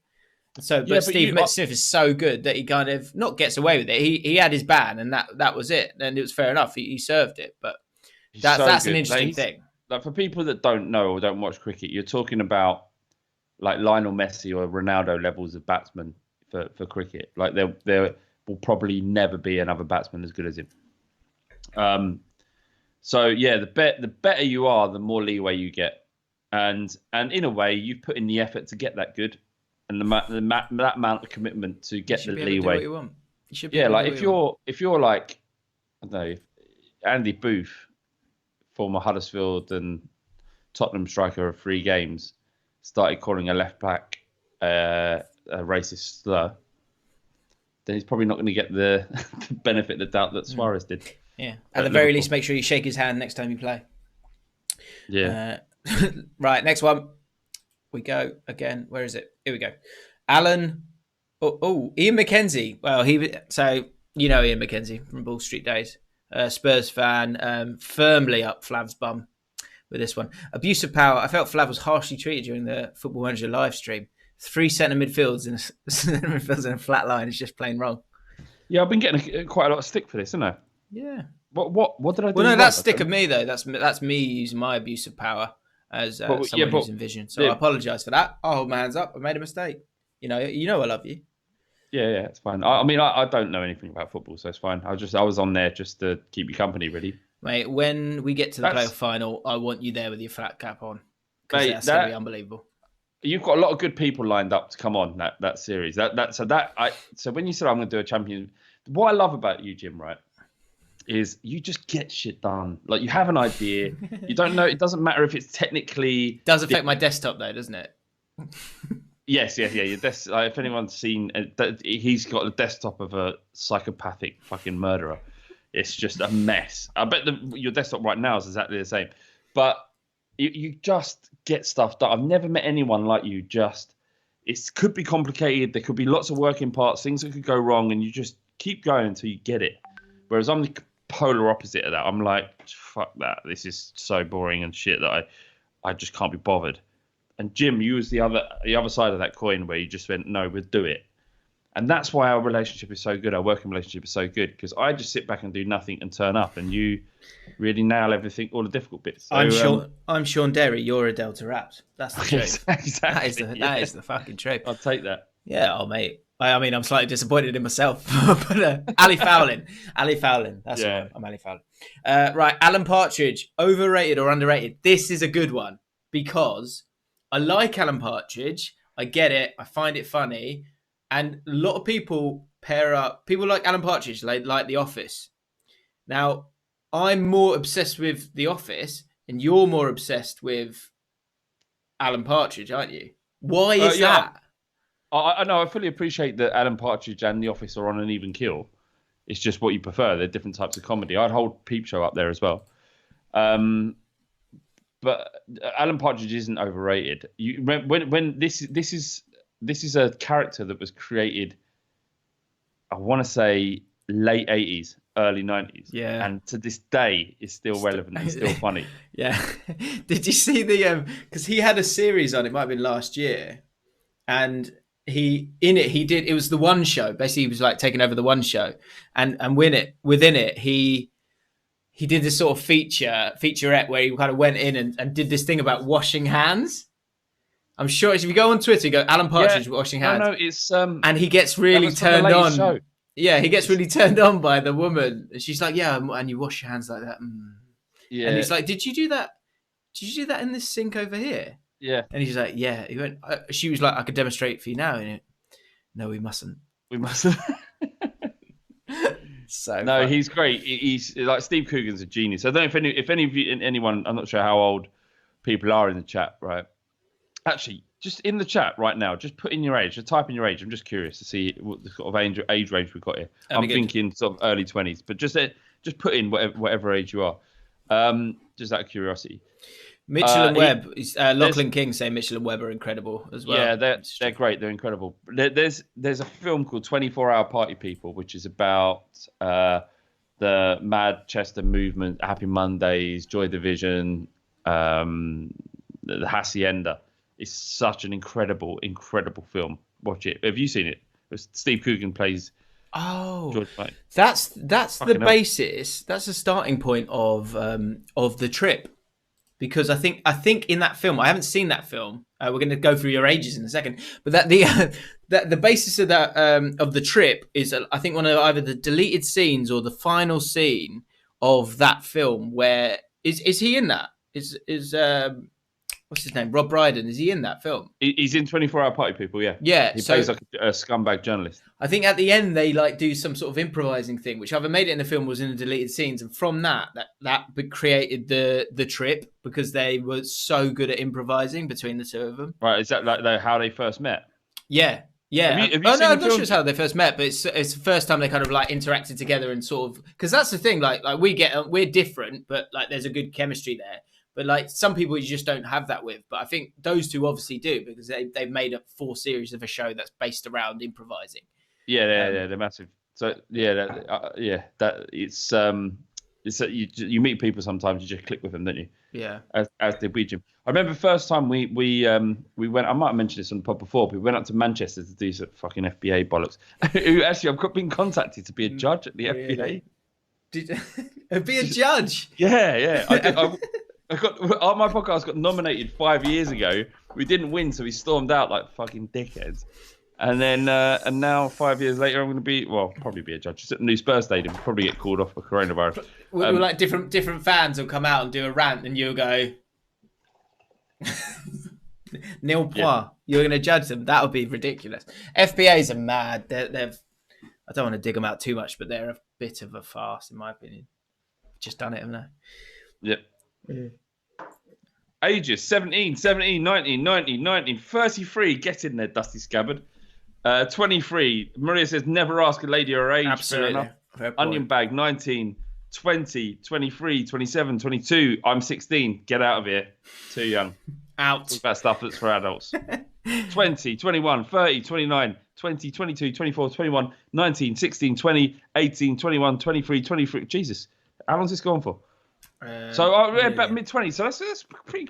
So, but Steve Smith is so good that he kind of not gets away with it. He had his ban, and that was it, and it was fair enough. He served it, but that's an interesting thing. Like, for people that don't know or don't watch cricket, you're talking about like Lionel Messi or Ronaldo levels of batsmen for cricket. Like there will probably never be another batsman as good as him. So yeah, the better you are, the more leeway you get, and in a way, you've put in the effort to get that good. And that amount of commitment to get the leeway. Yeah, like if you're like, I don't know, Andy Booth, former Huddersfield and Tottenham striker of 3 games, started calling a left back a racist slur, then he's probably not going to get the benefit of the doubt that Suarez did. Yeah, at the very least, make sure you shake his hand next time you play. Yeah. Right, next one. We go again. Where is it? Here we go. Alan. Ian McKenzie. Well, so you know Ian McKenzie from Ball Street days. Spurs fan, firmly up Flav's bum with this one. Abuse of power. I felt Flav was harshly treated during the Football Manager live stream. 3 centre midfields in a flat line is just plain wrong. Yeah, I've been getting quite a lot of stick for this, haven't I? Yeah. What did I do? Well, no, that's stick of me though. That's me using my abuse of power as someone who's in vision. So I apologise for that. I'll hold my hands up. I made a mistake. You know I love you. Yeah, it's fine. I mean, I don't know anything about football, so it's fine. I was on there just to keep you company, really. Mate, when we get to the playoff final, I want you there with your flat cap on, because that's going to be unbelievable. You've got a lot of good people lined up to come on that series. So when you said I'm going to do a champion, what I love about you, Jim, right, is you just get shit done. Like, you have an idea, you don't know. It doesn't matter if it's technically. It does affect my desktop though, doesn't it? Yes. Your if anyone's seen, he's got the desktop of a psychopathic fucking murderer. It's just a mess. I bet your desktop right now is exactly the same. But you just get stuff done. I've never met anyone like you. It could be complicated. There could be lots of working parts, things that could go wrong, and you just keep going until you get it. Whereas I'm the polar opposite of that. I'm like, fuck that. This is so boring and shit that I just can't be bothered. And Jim, you was the other side of that coin, where you just went, no, we'll do it. And that's why our relationship is so good. Our working relationship is so good, because I just sit back and do nothing and turn up, and you really nail everything, all the difficult bits. So, I'm Sean Derry. You're Adel Taarabt. That's the truth. Exactly. That is the fucking truth. I'll take that. Yeah, mate. I mean, I'm slightly disappointed in myself, but Ali Fowlin. That's right. I'm Ali Fowlin. Right, Alan Partridge, overrated or underrated? This is a good one, because I like Alan Partridge. I get it. I find it funny. And a lot of people pair up. People like Alan Partridge, like The Office. Now, I'm more obsessed with The Office, and you're more obsessed with Alan Partridge, aren't you? Why is that? I know. I fully appreciate that Alan Partridge and The Office are on an even keel. It's just what you prefer. They're different types of comedy. I'd hold Peep Show up there as well. But Alan Partridge isn't overrated. When this is a character that was created, I want to say late 80s, early 90s. Yeah. And to this day is still relevant and still funny. Yeah. Did you see because he had a series on, it might have been last year, and it was the One Show. Basically he was like taking over the One Show, and within it he did this sort of featurette where he kind of went in and did this thing about washing hands. I'm sure if you go on Twitter, you go Alan Partridge washing hands. No, it's and he gets really turned on. Show. Yeah, he gets really turned on by the woman. And she's like, yeah, and you wash your hands like that. Yeah. And he's like, did you do that? Did you do that in this sink over here? Yeah. And he's like, yeah. He went. She was like, I could demonstrate for you now. And he went, no, we mustn't. We mustn't. So no, funny. He's great. He's like Steve Coogan's a genius. I don't know if any of you, anyone, I'm not sure how old people are in the chat, right? Actually, just in the chat right now, just put in your age, just type in your age. I'm just curious to see what the sort of age range we've got here. I'm thinking sort of early 20s, but just put in whatever age you are. Just out of curiosity. Mitchell and Webb, Lachlan King saying Mitchell and Webb are incredible as well. Yeah, they're great. They're incredible. There's a film called 24-Hour Party People, which is about the Manchester movement, Happy Mondays, Joy Division, the Hacienda. It's such an incredible film. Watch it. Have you seen it? Steve Coogan plays. Oh, George Knight. That's the basis. That's the starting point of The Trip, because I think in that film, I haven't seen that film. We're going to go through your ages in a second, but that the basis of that of The Trip is I think one of either the deleted scenes or the final scene of that film. Where is he in that? Is what's his name? Rob Brydon. Is he in that film? He's in 24-Hour Party People, yeah. Yeah. He plays like a scumbag journalist. I think at the end they like do some sort of improvising thing, which either made it in the film or was in the deleted scenes. And from that created the Trip, because they were so good at improvising between the two of them. Right. Is that like how they first met? Yeah. Yeah. Have you I'm seen not sure it's how they first met, but it's the first time they kind of like interacted together and sort of, because that's the thing. Like we're different, but like there's a good chemistry there. But like some people you just don't have that with. But I think those two obviously do, because they've made up 4 series of a show that's based around improvising. Yeah, they're massive. So yeah, that it's you meet people sometimes, you just click with them, don't you? Yeah. As did we, Jim. I remember the first time we went. I might have mentioned this on the pod before, but we went up to Manchester to do some fucking FBA bollocks. Who actually I've been contacted to be a judge at the FBA. Be a judge? Yeah. My podcast got nominated 5 years ago. We didn't win, so we stormed out like fucking dickheads. And then, and now 5 years later, I'm going to probably be a judge. It's at the new Spurs Stadium. Probably get called off for coronavirus. We're like different fans will come out and do a rant, and you'll go, nil point. Yeah. You're going to judge them. That would be ridiculous. FBAs are mad. They've. I don't want to dig them out too much, but they're a bit of a farce, in my opinion. Just done it, haven't they? Yep. Yeah. Ages 17, 19, 33. Get in there, Dusty Scabbard. 23. Maria says, never ask a lady her age. Absolutely. Onion Bag, 19, 20, 23, 27, 22. I'm 16. Get out of here. Too young. Out. Talk about stuff that's for adults. 20, 21, 30, 29, 20, 22, 24, 21, 19, 16, 20, 18, 21, 23, 23. Jesus. How long's this going for? About mid-20s. So that's pretty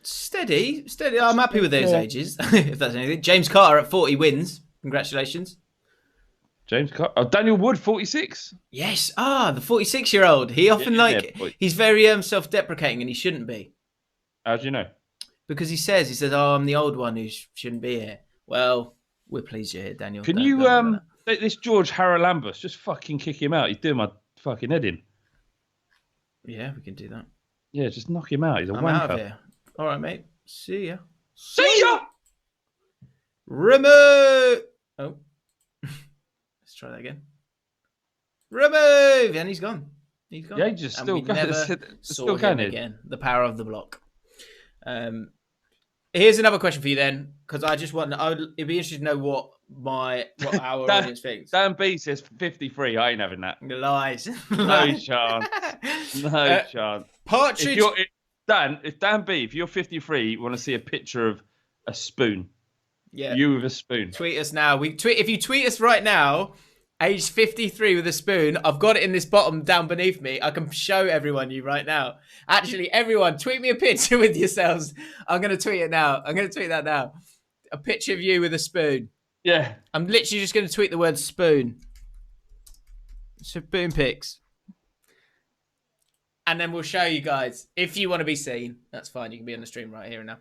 steady. I'm happy with those ages, if that's anything. James Carter at 40 wins. Congratulations. James Carter. Oh, Daniel Wood, 46. Yes. the 46-year-old. He often he's very self-deprecating, and he shouldn't be. How do you know? Because he says, I'm the old one who shouldn't be here. Well, we're pleased you're here, Daniel. Can you this George Haralambous, just fucking kick him out? He's doing my fucking head in. Yeah, we can do that. Yeah, just knock him out. He's a wanker. Out of here. All right, mate. See ya. See ya! Remove! Oh. Let's try that again. Remove! And he's gone. He's gone. Yeah, he's just still going. Saw him again. The power of the block. Here's another question for you then, because I just want. It'd be interesting to know what our Dan, audience thinks. Dan B says 53. I ain't having that. Lies. No chance. No chance. Partridge. If Dan B, if you're 53, you want to see a picture of a spoon. Yeah. You with a spoon. Tweet us now. If you tweet us right now, age 53 with a spoon, I've got it in this bottom down beneath me. I can show everyone you right now. Actually, everyone, tweet me a picture with yourselves. I'm going to tweet it now. I'm going to tweet that now. A picture of you with a spoon. Yeah. I'm literally just going to tweet the word spoon. Spoon pics. And then we'll show you guys. If you want to be seen, that's fine. You can be on the stream right here and now.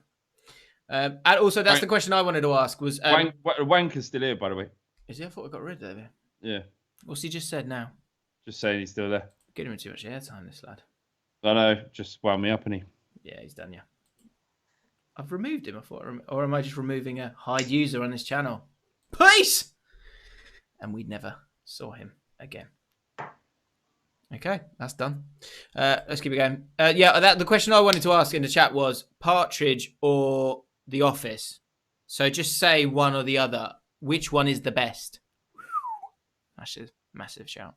And also, that's the question I wanted to ask was... Wanker's still here, by the way. Is he? I thought we got rid of him. Yeah. What's he just said now? Just saying he's still there. Getting him too much airtime, this lad. I know. Just wound me up, and he. Yeah, he's done, yeah. I've removed him, I thought. Or am I just removing a hide user on this channel? Peace! And we never saw him again. Okay, that's done. Let's keep it going. The question I wanted to ask in the chat was Partridge or The Office. So just say one or the other. Which one is the best? That's a massive shout.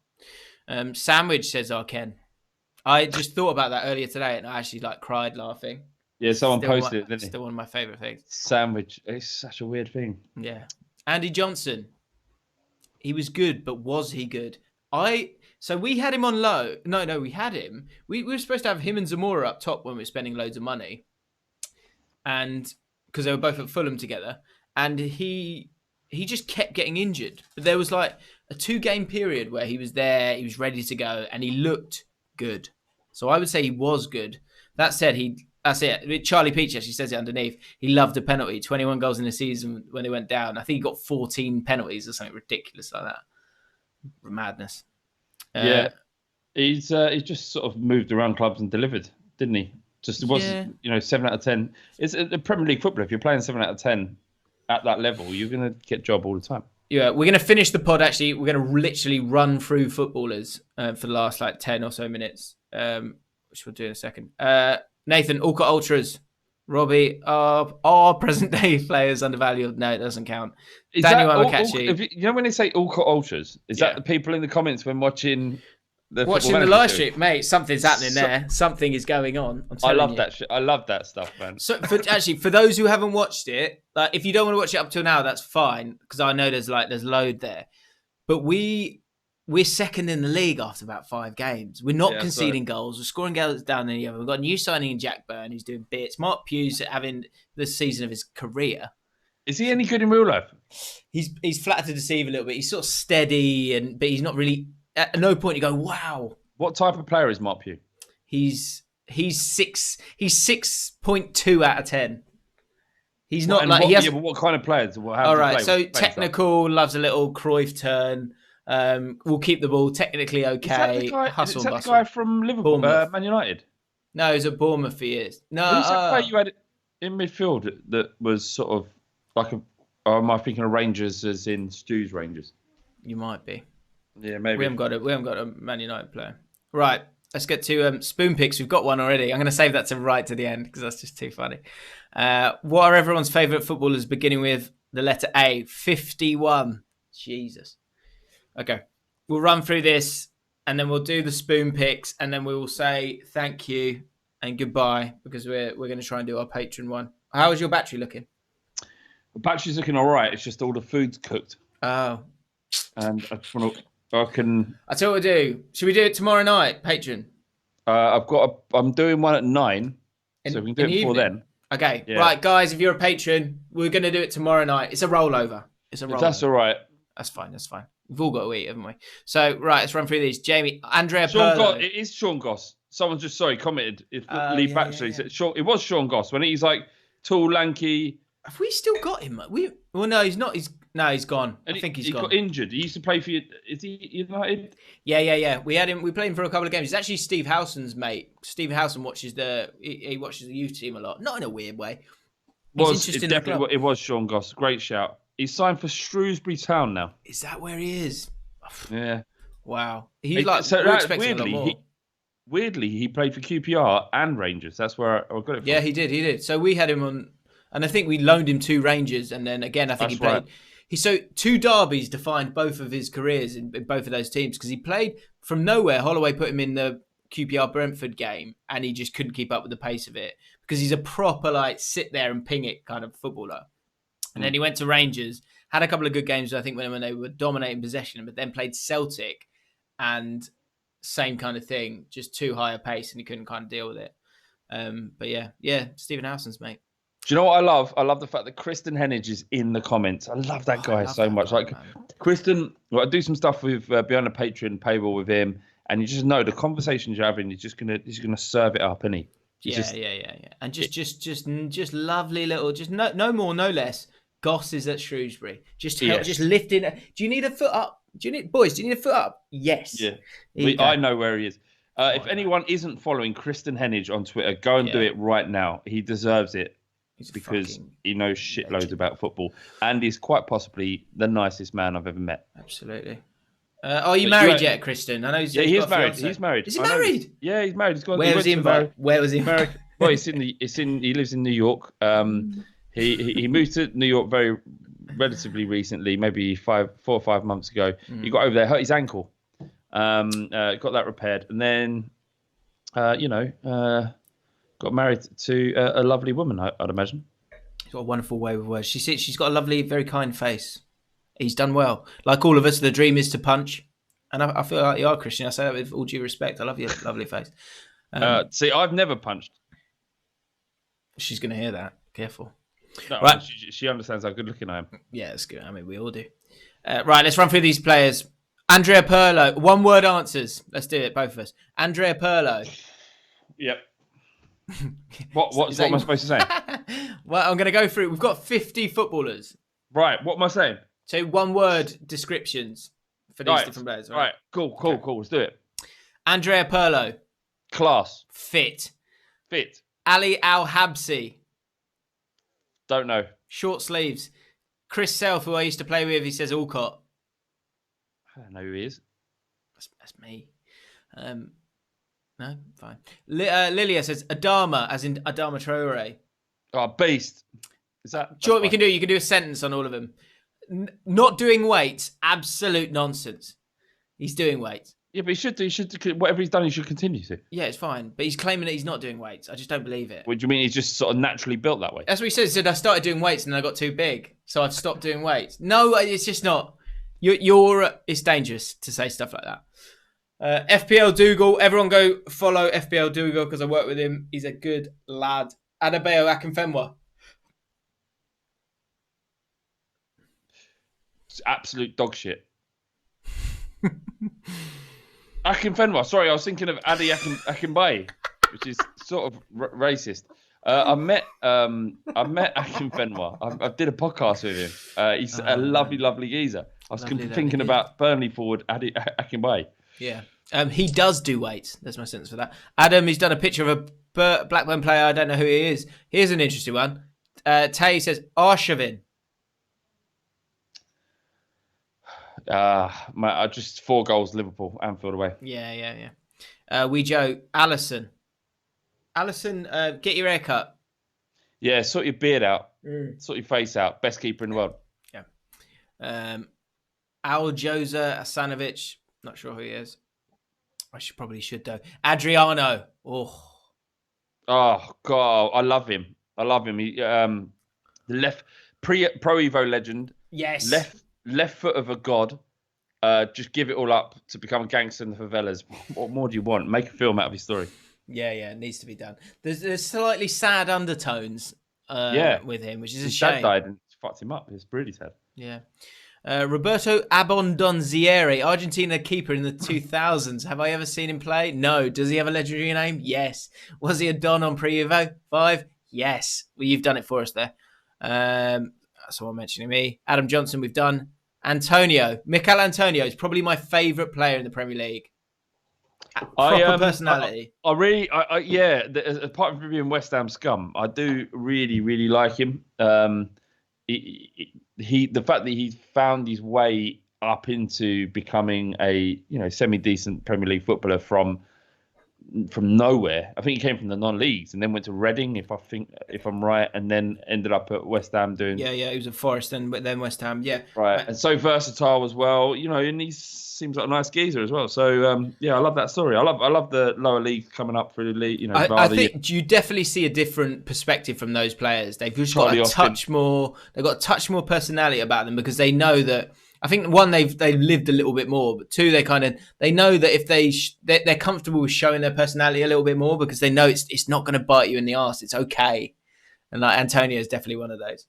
Sandwich, says Ken. I just thought about that earlier today and I actually cried laughing. Yeah, someone posted it, didn't he? Still one of my favourite things. Sandwich. It's such a weird thing. Yeah. Andy Johnson. He was good, but was he good? So we had him on low. No, we had him. We were supposed to have him and Zamora up top when we were spending loads of money. And because they were both at Fulham together. And he just kept getting injured. But there was a 2-game period where he was there, he was ready to go, and he looked good. So I would say he was good. That said, that's it. Charlie Peach actually says it underneath. He loved a penalty. 21 goals in the season when they went down. I think he got 14 penalties or something ridiculous like that. Madness. Yeah. He's just sort of moved around clubs and delivered, didn't he? Just it was 7 out of 10. It's a Premier League football. If you're playing 7 out of 10 at that level, you're going to get job all the time. Yeah, we're going to finish the pod, actually. We're going to literally run through footballers for the last 10 or so minutes, which we'll do in a second. Nathan, Allcott Ultras. Robbie, are present-day players undervalued? No, it doesn't count. Is Daniel that Amakachi. You know when they say Allcott Ultras, is that the people in the comments when watching the live stream? Mate, something's happening there. Something is going on. I love that shit. I love that stuff, man. So, for those who haven't watched it, if you don't want to watch it up till now, that's fine, because I know there's load there. But we're second in the league after about 5 games. We're not conceding goals. We're scoring goals down the other. We've got a new signing in Jack Byrne who's doing bits. Mark Pugh's having the season of his career. Is he any good in real life? He's flattered to deceive a little bit. He's sort of steady, but he's not really. At no point you go, wow. What type of player is Mark Pugh? He's 6.2 out of 10. He's not he has. Yeah, but what kind of players? All right, so technical, loves a little Cruyff turn. We'll keep the ball technically okay. Is that Hustle, the guy from Liverpool, Man United? No, he's at Bournemouth for years. No, who's that player you had in midfield that was sort of like a? Or am I thinking of Rangers as in Stu's Rangers? You might be. Yeah, maybe. We haven't got a Man United player. Right, let's get to spoon picks. We've got one already. I'm going to save that to the end because that's just too funny. What are everyone's favourite footballers beginning with the letter A? 51. Jesus. Okay, we'll run through this and then we'll do the spoon picks and then we will say thank you and goodbye because we're going to try and do our Patreon one. How is your battery looking? The battery's looking all right. It's just all the food's cooked. Oh. And I just want to... I tell you what we'll do. Should we do it tomorrow night, Patreon? I'm doing one at 9, so we can do it before then. Okay, yeah. Right, guys, if you're a patron, we're going to do it tomorrow night. It's a rollover. If that's all right. That's fine. We've all got to eat, haven't we? So, right, let's run through these. Jamie, Andrea It is Sean Goss. Someone just, commented. Lee Batchley said it was Sean Goss. When he's tall, lanky. Have we still got him? Well, no, he's not. He's gone. I think he's gone. He got injured. He used to play for you. Is he United? Yeah. We had him. We played him for a couple of games. He's actually Steve Howson's mate. Steve Howson watches he watches the youth team a lot. Not in a weird way. It was Sean Goss. Great shout. He's signed for Shrewsbury Town now. Is that where he is? Yeah. Wow. He's we're expecting a lot more. Weirdly, he played for QPR and Rangers. That's where I got it from. Yeah, he did. So we had him on, and I think we loaned him to Rangers, and then again, I think he played. Right. So 2 derbies defined both of his careers in both of those teams because he played from nowhere. Holloway put him in the QPR Brentford game and he just couldn't keep up with the pace of it because he's a proper like sit there and ping it kind of footballer. And then he went to Rangers, had a couple of good games, I think, when they were dominating possession, but then played Celtic and same kind of thing, just too high a pace and he couldn't kind of deal with it. But yeah, Stephen Howson's, mate. Do you know what I love? I love the fact that Kristen Hennage is in the comments. I love that guy so much. Like Kristen, I do some stuff with behind the Patreon paywall with him, and you just know the conversations you're having. He's gonna serve it up, isn't he? Yeah. And just lovely little, just no more, no less. Goss is at Shrewsbury. Just lifting. Do you need a foot up? Do you need a foot up? Yes. Yeah. I know where he is. If anyone isn't following Kristen Hennage on Twitter, go and do it right now. He deserves it. Because he knows shitloads about football and he's quite possibly the nicest man I've ever met. Absolutely. Are you married yet, Kristen? I know he's he is married. He's married. Is he married? Yeah, he's married. He's gone. Where was he married? Where was he married? Well, he lives in New York. He moved to New York very relatively recently, maybe 4 or 5 months ago. He got over there, hurt his ankle, got that repaired, and then got married to a lovely woman, I'd imagine. He's got a wonderful way with words. She's got a lovely, very kind face. He's done well. Like all of us, the dream is to punch. And I feel like you are, Christian. I say that with all due respect. I love your lovely face. See, I've never punched. She's going to hear that. Careful. No, right. She understands how good looking I am. Yeah, that's good. I mean, we all do. Right, let's run through these players. Andrea Pirlo. 1-word answers. Let's do it, both of us. Andrea Pirlo. Yep. What am I supposed to say? Well, I'm going to go through. We've got 50 footballers. Right. What am I saying? So 1-word descriptions for these different players. Right. Cool. Let's do it. Andrea Pirlo. Class. Fit. Ali Al-Habsi. Don't know. Short sleeves. Chris Self, who I used to play with, he says Allcott. I don't know who he is. That's me. No, fine. Lilia says Adama, as in Adama Traore. Oh, beast. Is that? Do you know what we can do? You can do a sentence on all of them. Not doing weights, absolute nonsense. He's doing weights. Yeah, but he should do. Whatever he's done, he should continue to. Yeah, it's fine. But he's claiming that he's not doing weights. I just don't believe it. What do you mean? He's just sort of naturally built that way? That's what he said. He said, I started doing weights and then I got too big. So I've stopped doing weights. No, it's just not. It's dangerous to say stuff like that. FPL Dougal. Everyone go follow FPL Dougal because I work with him. He's a good lad. Adebayo Akinfenwa. It's absolute dog shit. Akinfenwa. Sorry, I was thinking of Adi Akinbaye, which is sort of racist. I met Akinfenwa. I did a podcast with him. He's a lovely geezer. I was thinking about Burnley forward Adi Akinbaye. Yeah. He does do weights. There's my sentence for that. Adam, he's done a picture of a Blackburn player. I don't know who he is. Here's an interesting one. Tay says Arshavin. Just 4 goals, Liverpool, Anfield away. Yeah. We Joe, Allison. Allison, get your hair cut. Yeah, sort your beard out. Sort your face out. Best keeper in the world. Yeah. Aljoza Asanovic. Not sure who he is. I should though. Adriano. Oh God, I love him. He the left Pro Evo legend. Yes. Left foot of a god. Just give it all up to become a gangster in the favelas. What more do you want? Make a film out of his story. Yeah, it needs to be done. There's slightly sad undertones with him, which is a shame. His dad died and fucked him up. It's really sad. Yeah. Roberto Abondonzieri, Argentina keeper in the 2000s. Have I ever seen him play? No. Does he have a legendary name? Yes. Was he a Don on Pre-Evo 5? Yes. Well, you've done it for us there. That's all I'm mentioning me. Adam Johnson, we've done. Antonio. Mikel Antonio is probably my favourite player in the Premier League. Proper personality. Apart from being West Ham scum, I do really, really like him. The fact that he's found his way up into becoming a semi-decent Premier League footballer from from nowhere. I think he came from the non-leagues and then went to Reading, if I'm right, and then ended up at West Ham doing Yeah, he was at Forest and then West Ham. Yeah, right, and so versatile as well. And he seems like a nice geezer as well. So yeah, I love that story. I love the lower leagues coming up through the league. I think you definitely see a different perspective from those players. They've just got Charlie a Austin. touch more. They've got a touch more personality about them because they know that. I think one, they've lived a little bit more, but two, they know that if they're comfortable with showing their personality a little bit more because they know it's not going to bite you in the arse. It's okay, and like Antonio is definitely one of those.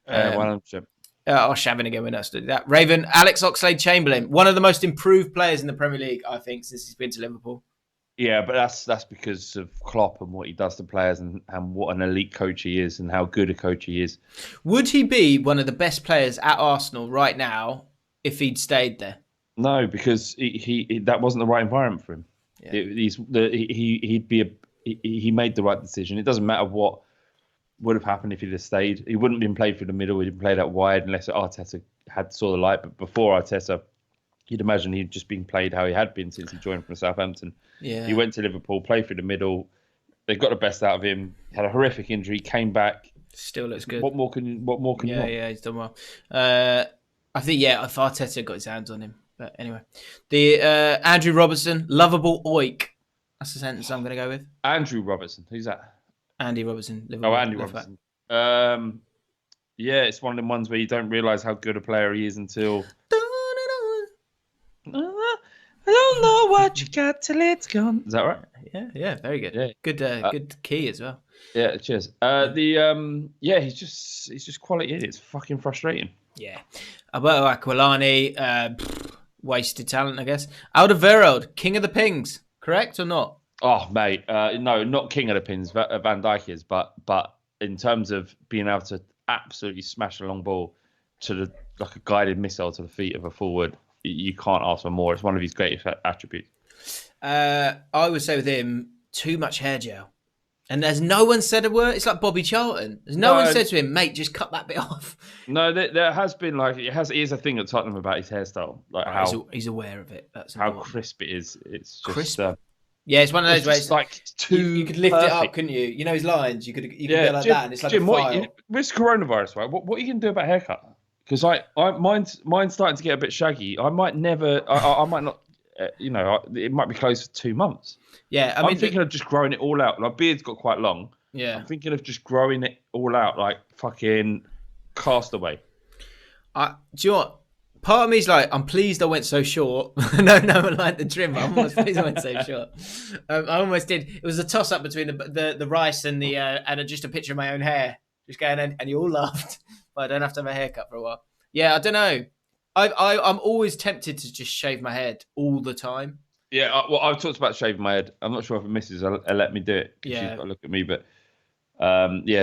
100%. Shavin again, we're not to do that. Raven, Alex Oxlade-Chamberlain, one of the most improved players in the Premier League, I think, since he's been to Liverpool. Yeah, but that's because of Klopp and what he does to players and what an elite coach he is and how good a coach he is. Would he be one of the best players at Arsenal right now if he'd stayed there? No, because he that wasn't the right environment for him. Yeah. He made the right decision. It doesn't matter what would have happened if he'd have stayed. He wouldn't have been played through the middle. He'd have played out wide unless Arteta had saw the light. But before Arteta, you'd imagine he'd just been played how he had been since he joined from Southampton. Yeah. He went to Liverpool, played through the middle. They got the best out of him. Had a horrific injury, came back. Still looks good. What more can you want? Yeah, he's done well. I think, if Arteta got his hands on him. But anyway. The Andrew Robertson, lovable oik. That's the sentence I'm going to go with. Andrew Robertson. Who's that? Andy Robertson. Liverpool, Andy Robertson. Yeah, it's one of them ones where you don't realise how good a player he is until... I don't know what you got till it's gone. Is that right? Yeah, very good. Yeah. Good key as well. Yeah, cheers. He's just quality. It's fucking frustrating. Yeah. Alberto Aquilani, wasted talent, I guess. Alderweireld, king of the pings, correct or not? Oh, mate, no, not king of the pins. Van Dijk is, but in terms of being able to absolutely smash a long ball to like a guided missile to the feet of a forward, you can't ask for more. It's one of his greatest attributes. I would say with him, too much hair gel. And there's no one said a word. It's like Bobby Charlton. There's no one said to him, mate, just cut that bit off. No, there has been it is a thing at Tottenham about his hairstyle, like he's aware of it. That's how important. crisp it is. It's just crisp. Yeah, it's one of those ways. It's like you could lift it up, couldn't you? You know his lines. You could go like that, and it's like Jim, a file. With coronavirus, right? What are you gonna do about haircut? Because mine's starting to get a bit shaggy. I might never. I might not. It might be close for 2 months. Yeah, I'm thinking of just growing it all out. My beard's got quite long. Yeah, I'm thinking of just growing it all out like fucking Castaway. Do you know what? Part of me is like, I'm pleased I went so short. No one liked the trim, but I'm almost pleased I went so short. I almost did. It was a toss up between the rice and and just a picture of my own hair, just going and you all laughed, but I don't have to have a haircut for a while. Yeah, I don't know. I'm always tempted to just shave my head all the time. Yeah, I've talked about shaving my head. I'm not sure if the missus will let me do it. Yeah, she's got to look at me, but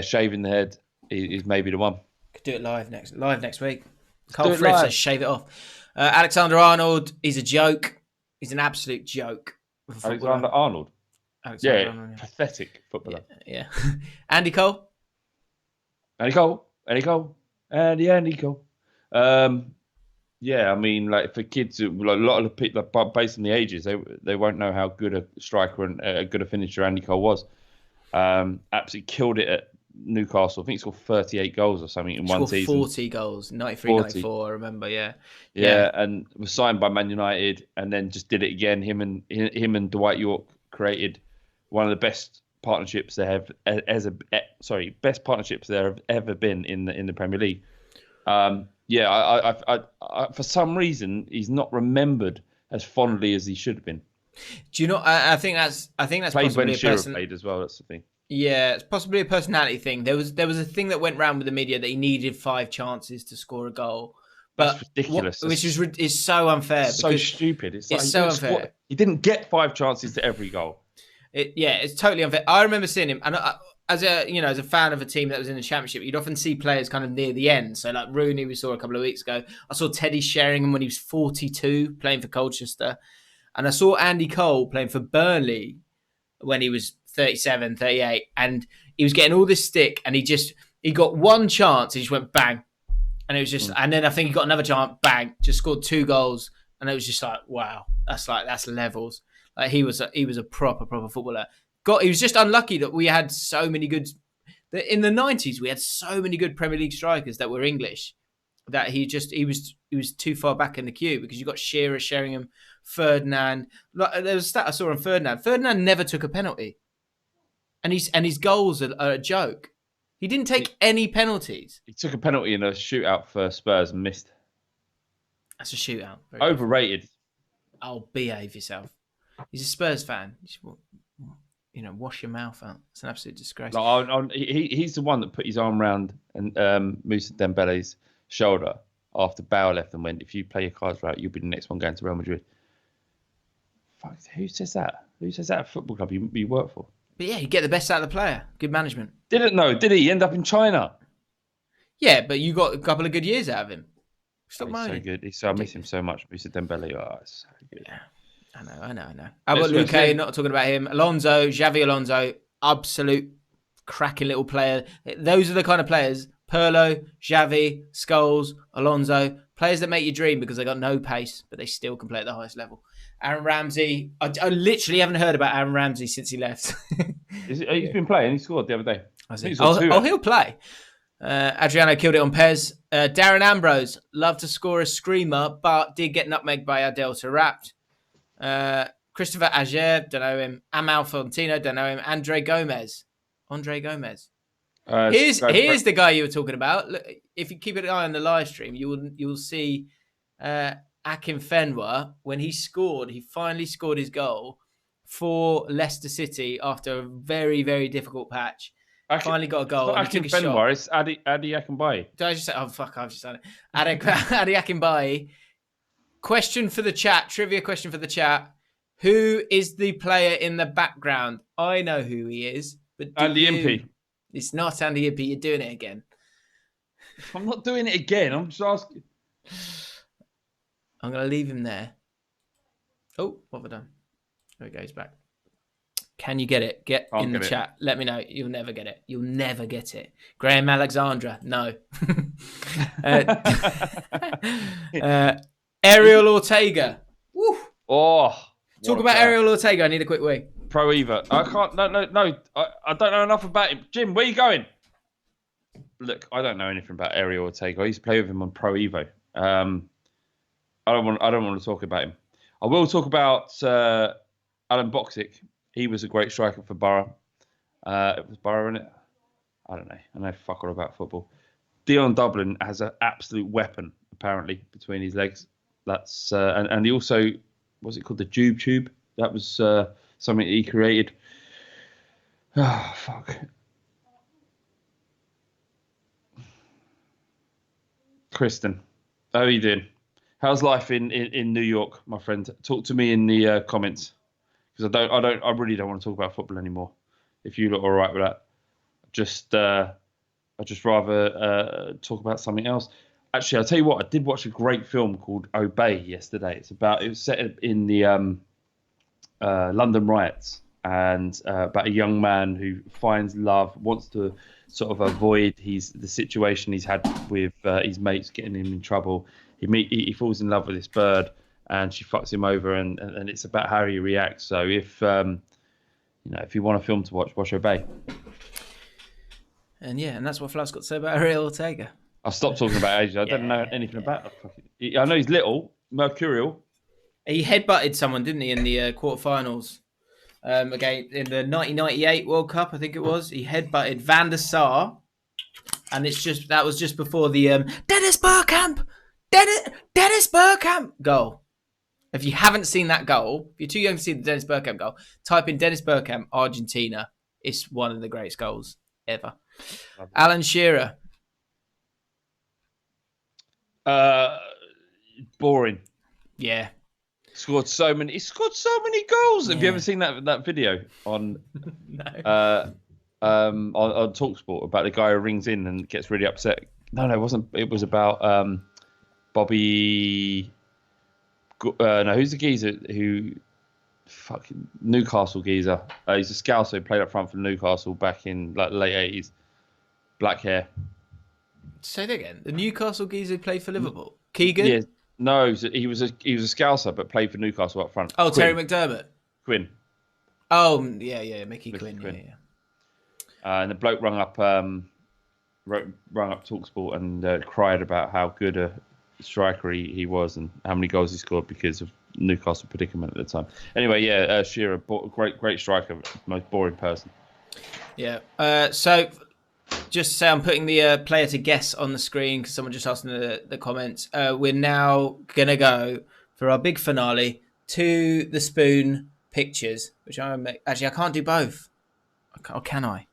shaving the head is maybe the one. Could do it live next week. Carl Fritz says shave it off. Alexander Arnold, he's a joke. He's an absolute joke. Alexander Arnold. Arnold, yeah. Pathetic footballer. Yeah. Andy Cole. Andy Cole. Yeah, I mean, like for kids, like a lot of the people, based on the ages, they won't know how good a striker and a good a finisher Andy Cole was. Absolutely killed it at Newcastle. I think he scored 38 goals or something in one season. 40 goals, 93, 94, I remember, yeah. Yeah, and was signed by Man United and then just did it again. Him and Dwight York created one of the best partnerships there have best partnerships there have ever been in the Premier League. I for some reason he's not remembered as fondly as he should have been. Do you know? I think that's played possibly when a Shearer person. played as well. That's the thing. Yeah, it's possibly a personality thing. There was a thing that went around with the media that he needed 5 chances to score a goal. But that's ridiculous. Which is so unfair. So stupid. It's so unfair. He didn't get 5 chances to every goal. It's totally unfair. I remember seeing him, and as a fan of a team that was in the Championship, you'd often see players kind of near the end. So like Rooney, we saw a couple of weeks ago. I saw Teddy Sheringham when he was 42 playing for Colchester, and I saw Andy Cole playing for Burnley when he was 37, 38, and he was getting all this stick, and he got one chance, he just went bang, and it was just, and then I think he got another chance, bang, just scored 2 goals, and it was just like, wow, that's levels. Like he was a proper footballer. He was just unlucky that we had so many good. In the 90s, we had so many good Premier League strikers that were English that he was too far back in the queue because you got Shearer, Sheringham, Ferdinand. Like, there was a stat I saw on Ferdinand. Ferdinand never took a penalty, and his goals are a joke. He didn't take any penalties. He took a penalty in a shootout for Spurs and missed. That's a shootout. Very Overrated. different. Oh, behave yourself. He's a Spurs fan. Wash your mouth out. It's an absolute disgrace. He's the one that put his arm around Moussa Dembele's shoulder after Bale left and went, if you play your cards right, you'll be the next one going to Real Madrid. Fuck, who says that? Who says that at a football club you work for? But yeah, you get the best out of the player. Good management. Did he end up in China? Yeah, but you got a couple of good years out of him. Stop moaning. He's so good. I miss him so much. Moussa Dembele, it's so good. Yeah. I know. How about Luque? Not talking about him. Xavi Alonso, absolute cracking little player. Those are the kind of players. Pirlo, Xavi, Scholes, Alonso, players that make you dream because they got no pace, but they still can play at the highest level. Aaron Ramsey, I literally haven't heard about Aaron Ramsey since he left. He's been playing. He scored the other day. He'll play. Adriano killed it on Pez. Darren Ambrose, loved to score a screamer, but did get nutmegged by Adel Taarabt. Christopher Ager, don't know him. Amal Fontino, don't know him. Andre Gomez. Here's the guy you were talking about. Look, if you keep an eye on the live stream, you'll see Akinfenwa, when he finally scored his goal for Leicester City after a very, very difficult patch. Finally got a goal. Akinfenwa, it's Adi Akinbaye. Did I just say, oh fuck, I've just done it. Adi Akinbaye. Trivia question for the chat. Who is the player in the background? I know who he is, but Andy Impey. It's not Andy Impey. You're doing it again. I'm not doing it again. I'm just asking. I'm going to leave him there. Oh, what have I done? There he goes back. Can you get it? Get in the chat. Let me know. You'll never get it. You'll never get it. Graham Alexandra. No. Ariel Ortega. Woo. Oh. Talk about Ariel Ortega. I need a quick wee. Pro Evo. I can't. No. I don't know enough about him. Jim, where are you going? Look, I don't know anything about Ariel Ortega. I used to play with him on Pro Evo. I don't want to talk about him. I will talk about Alan Boxic. He was a great striker for Borough. It was Borough, innit? I don't know. I know fuck all about football. Dion Dublin has an absolute weapon, apparently, between his legs. That's and he also, what's it called? The Jube Tube. That was something he created. Oh, fuck. Kristen, how are you doing? How's life in New York, my friend? Talk to me in the comments, because I really don't want to talk about football anymore. If you look all right with that, I'd just rather talk about something else. Actually, I'll tell you what. I did watch a great film called Obey yesterday. It was set in the London riots, and about a young man who finds love, wants to sort of avoid the situation he's had with his mates getting him in trouble. He falls in love with this bird, and she fucks him over, and it's about how he reacts. So if you want a film to watch Obey. And that's what Flav's got to say about Ariel Ortega. I've stopped talking about Asia. I don't know anything about it. I know he's little, mercurial. He headbutted someone, didn't he, in the quarterfinals? Again, in the 1998 World Cup, I think it was. He headbutted Van der Sar, and that was just before the Dennis Bergkamp goal. If you haven't seen that goal, if you're too young to see the Dennis Bergkamp goal, type in Dennis Bergkamp, Argentina. It's one of the greatest goals ever. Alan Shearer. Boring. Yeah. He scored so many goals. Yeah. Have you ever seen that video on no. On TalkSport about the guy who rings in and gets really upset? No, it wasn't. It was about Bobby. No, who's the geezer who? Fucking Newcastle geezer. He's a scouser who played up front for Newcastle back in like the late 80s. Black hair. Say that again. The Newcastle geezer who played for Liverpool. Keegan? Yeah. No, he was a scouser but played for Newcastle up front. Oh, Terry McDermott. Quinn. Oh, yeah, Mickey Quinn. Quinn. Yeah. And the bloke rung up Talksport and cried about how good a striker he was and how many goals he scored because of Newcastle predicament at the time. Anyway, Shearer, great striker, most boring person. Yeah. So just to say, I'm putting the player to guess on the screen because someone just asked in the comments. We're now going to go for our big finale to the spoon pictures, which I can't do both. Or can I?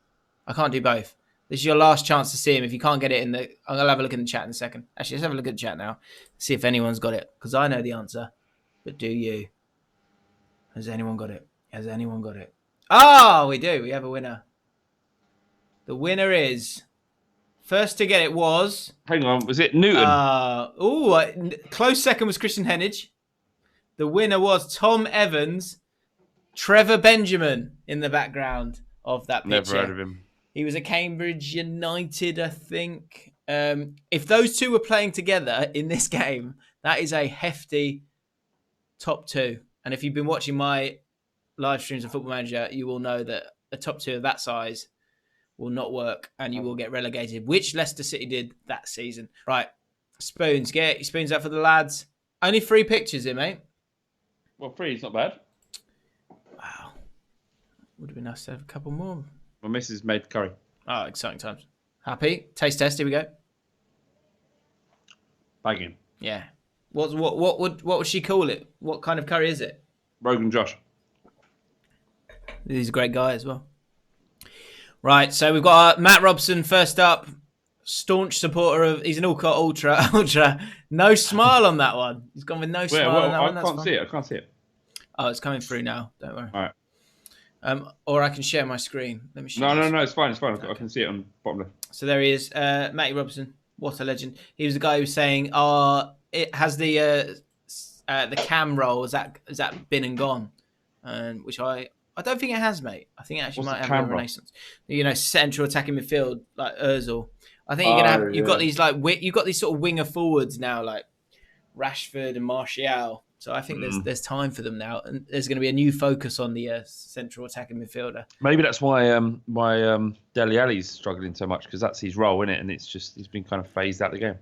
I can't do both. This is your last chance to see him. If you can't get it I'm going to have a look in the chat in a second. Actually, let's have a look at the chat now. See if anyone's got it. Because I know the answer. But do you? Has anyone got it? Oh, we do. We have a winner. The winner is... First to get it was... Hang on, was it Newton? Close second was Christian Hennig. The winner was Tom Evans. Trevor Benjamin in the background of that picture. Never heard of him. He was at Cambridge United, I think. If those two were playing together in this game, that is a hefty top two. And if you've been watching my live streams of Football Manager, you will know that a top two of that size will not work and you will get relegated, which Leicester City did that season. Right, spoons. Get your spoons out for the lads. Only 3 pictures here, mate. Well, 3 is not bad. Wow. Would have been nice to have a couple more. My missus made curry. Oh, exciting times. Happy? Taste test. Here we go. Bagging. Yeah. What would she call it? What kind of curry is it? Rogan Josh. He's a great guy as well. Right, so we've got Matt Robson first up. Staunch supporter of... He's an Allcott ultra. No smile on that one. He's gone with no smile on that one. I can't see it. Oh, it's coming through now. Don't worry. All right. Or I can share my screen. Let me share. No, it's fine. Okay. I can see it on bottom left. So there he is, Matty Robson. What a legend! He was the guy who was saying, it has the cam roll. Is that been and gone?" Which I don't think it has, mate. I think it actually might have a renaissance. Central attacking midfield like Özil. I think you're gonna have. You've got these you've got these sort of winger forwards now, like Rashford and Martial. So I think there's time for them now, and there's going to be a new focus on the central attacking midfielder. Maybe that's why Dele Alli's struggling so much because that's his role in it, and it's just he's been kind of phased out of the game.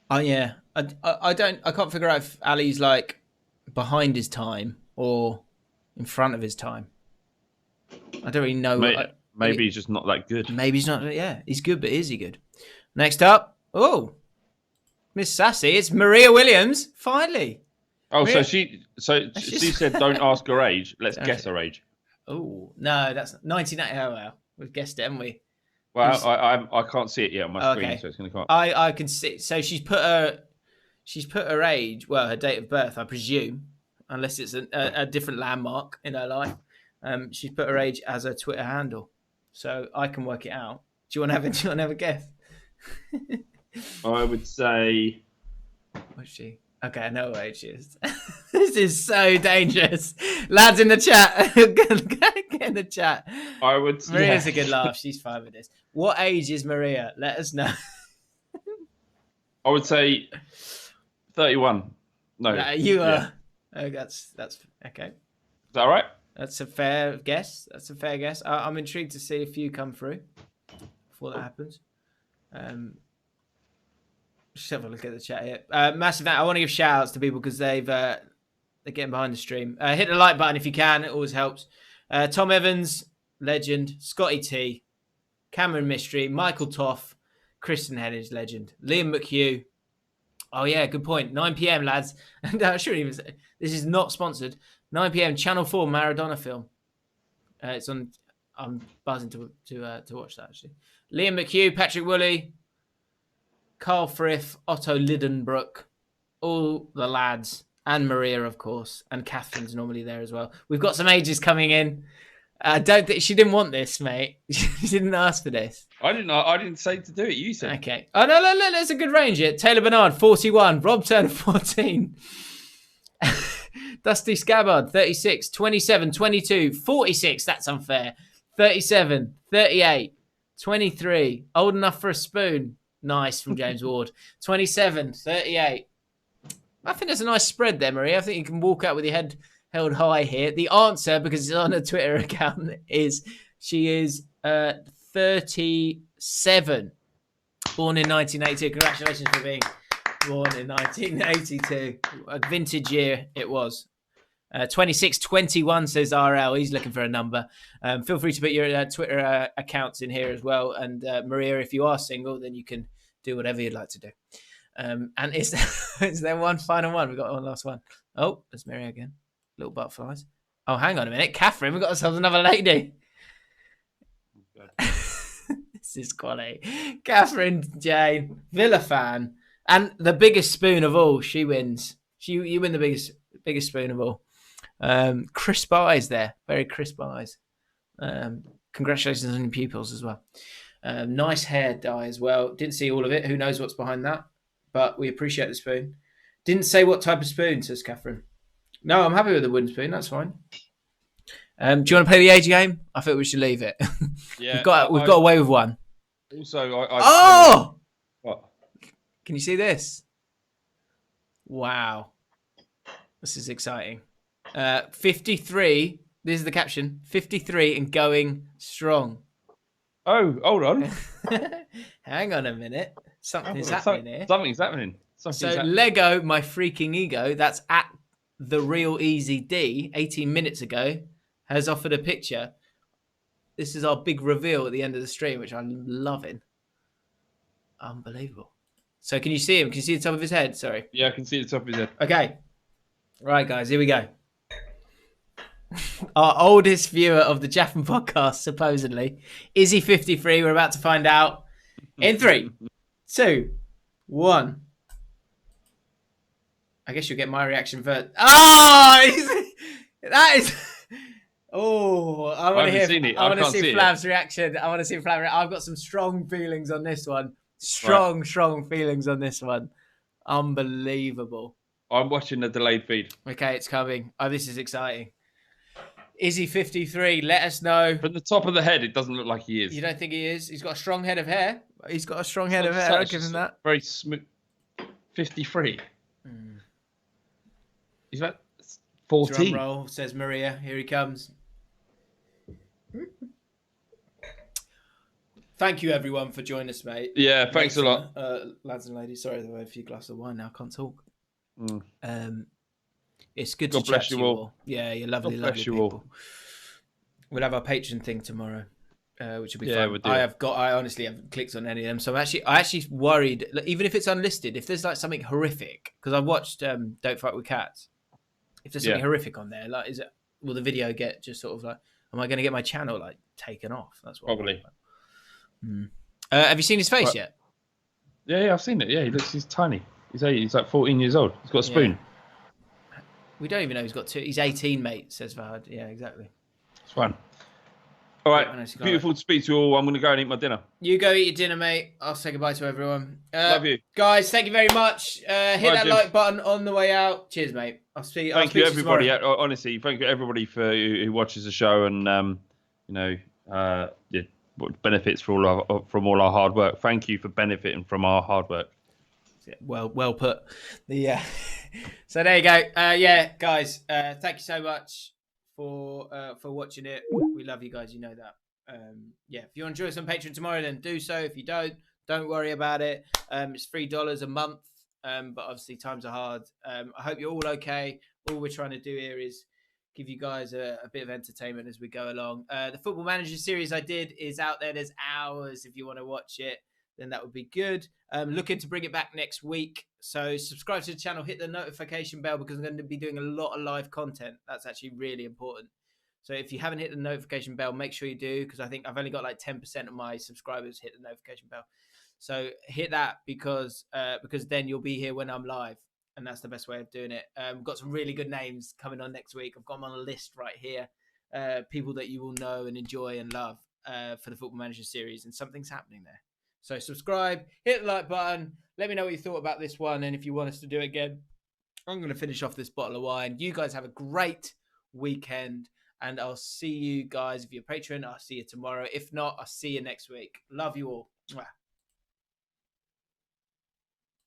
Oh yeah, I can't figure out if Ali's like behind his time or in front of his time. I don't really know. Maybe he's just not that good. Maybe he's not. Yeah, he's good, but is he good? Next up, Miss Sassy, it's Maria Williams. Finally. Oh, Maria. She said don't ask her age. Let's guess her age. Oh no, that's 1990. Oh well, we've guessed it, haven't we? Well, I can't see it yet on my screen, so it's going to come up. I can see. So she's put her age, well, her date of birth, I presume, unless it's a different landmark in her life. She's put her age as her Twitter handle, so I can work it out. Do you want to have a guess? I would say. What's she? Okay, I know what age she is. This is so dangerous. Lads in the chat. Get in the chat. I would. Maria's a good laugh. She's fine with this. What age is Maria? Let us know. I would say 31. No. You are. Yeah. Oh, that's okay. Is that all right? That's a fair guess. I'm intrigued to see if you come through before that happens. Just have a look at the chat here. Massive. I want to give shout outs to people because they're getting behind the stream. Hit the like button if you can. It always helps. Tom Evans, legend. Scotty T, Cameron Mystery, Michael Toff, Kristen Hennig, legend. Liam McHugh. Oh yeah, good point. 9 p.m. lads. And I shouldn't even say this is not sponsored. 9 p.m. Channel 4 Maradona film. It's on. I'm buzzing to watch that actually. Liam McHugh, Patrick Woolley, Carl Frith, Otto Lidenbrook, all the lads, and Maria, of course, and Catherine's normally there as well. We've got some ages coming in. I don't think she didn't want this, mate. She didn't ask for this. I didn't say to do it. You said. Okay. Oh no, there's a good range here. Taylor Bernard, 41. Rob Turner, 14. Dusty Scabbard, 36. 27, 22, 46. That's unfair. 37, 38, 23. Old enough for a spoon. Nice from James Ward. 27, 38. I think there's a nice spread there, Maria. I think you can walk out with your head held high here. The answer, because it's on her Twitter account, is she is 37. Born in 1982. Congratulations for being born in 1982. A vintage year it was. 2621 says RL. He's looking for a number. Feel free to put your Twitter accounts in here as well. And Maria, if you are single, then you can do whatever you'd like to do. And is there one final one? We've got one last one. Oh, there's Maria again. Little butterflies. Oh, hang on a minute. Catherine, we've got ourselves another lady. This is quality. Catherine Jane, Villa fan. And the biggest spoon of all, she wins. You win the biggest spoon of all. Crisp eyes there. Very crisp eyes. Congratulations on your pupils as well. Nice hair dye as well. Didn't see all of it. Who knows what's behind that? But we appreciate the spoon. Didn't say what type of spoon, says Catherine. No, I'm happy with the wooden spoon. That's fine. Do you want to play the age game? I think we should leave it. Yeah, we've got away with one. Also, what? Can you see this? Wow. This is exciting. 53. This is the caption. 53 and going strong. Oh, hold on. Hang on a minute. Something's happening here. Something's happening. Lego, my freaking ego, that's at the real Easy D 18 minutes ago, has offered a picture. This is our big reveal at the end of the stream, which I'm loving. Unbelievable. So can you see him? Can you see the top of his head? Sorry. Yeah, I can see the top of his head. Okay. Right, guys, here we go. Our oldest viewer of the Jaffin podcast, supposedly. Is he 53? We're about to find out. In 3, 2, 1. I guess you'll get my reaction first. Oh, that is... Oh, I want to hear Flav's reaction. I want to see Flav. I've got some strong feelings on this one. Strong feelings on this one. Unbelievable. I'm watching the delayed feed. Okay, it's coming. Oh, this is exciting. Is he 53? Let us know. From the top of the head, it doesn't look like he is. You don't think he is? He's got a strong head of hair. He's got a strong head of hair. I'll give him that. Very smooth. 53. He's about 14. Drum roll, says Maria. Here he comes. Thank you, everyone, for joining us, mate. Yeah, thanks a lot. Lads and ladies. Sorry, I've had a few glasses of wine now. I can't talk. Mm. It's good God to chat to you all. Yeah, you're lovely, God lovely bless you people. all. We'll have our Patreon thing tomorrow, which will be fun. We'll do I honestly haven't clicked on any of them, so I actually worried. Even if it's unlisted, if there's like something horrific, because I've watched Don't Fight with Cats. If there's something horrific on there, like will the video get just sort of like, am I going to get my channel like taken off? That's what probably. Have you seen his face yet? Yeah, I've seen it. Yeah, he's tiny. He's like 14 years old. He's got a spoon. Yeah. We don't even know he's got 2. He's 18, mate, says Fahad. Yeah, exactly. It's fun. All right. Beautiful to speak to you all. I'm going to go and eat my dinner. You go eat your dinner, mate. I'll say goodbye to everyone. Love you. Guys, thank you very much. Hit that like button on the way out. Cheers, mate. Thank you, everybody. Honestly, thank you, everybody, for who watches the show and, benefits from all our hard work. Thank you for benefiting from our hard work. Well put. So there you go. Guys, thank you so much for watching it. We love you guys. You know that. If you want to join us on Patreon tomorrow, then do so. If you don't worry about it. It's $3 a month. But obviously times are hard. I hope you're all okay. All we're trying to do here is give you guys a bit of entertainment as we go along. The Football Manager series I did is out there. There's hours if you want to watch it. Then that would be good. Looking to bring it back next week. So subscribe to the channel, hit the notification bell because I'm going to be doing a lot of live content. That's actually really important. So if you haven't hit the notification bell, make sure you do because I think I've only got like 10% of my subscribers hit the notification bell. So hit that because then you'll be here when I'm live. And that's the best way of doing it. We've got some really good names coming on next week. I've got them on a list right here. People that you will know and enjoy and love for the Football Manager series. And something's happening there. So subscribe, hit the like button. Let me know what you thought about this one. And if you want us to do it again, I'm going to finish off this bottle of wine. You guys have a great weekend. And I'll see you guys. If you're a patron, I'll see you tomorrow. If not, I'll see you next week. Love you all. Mwah.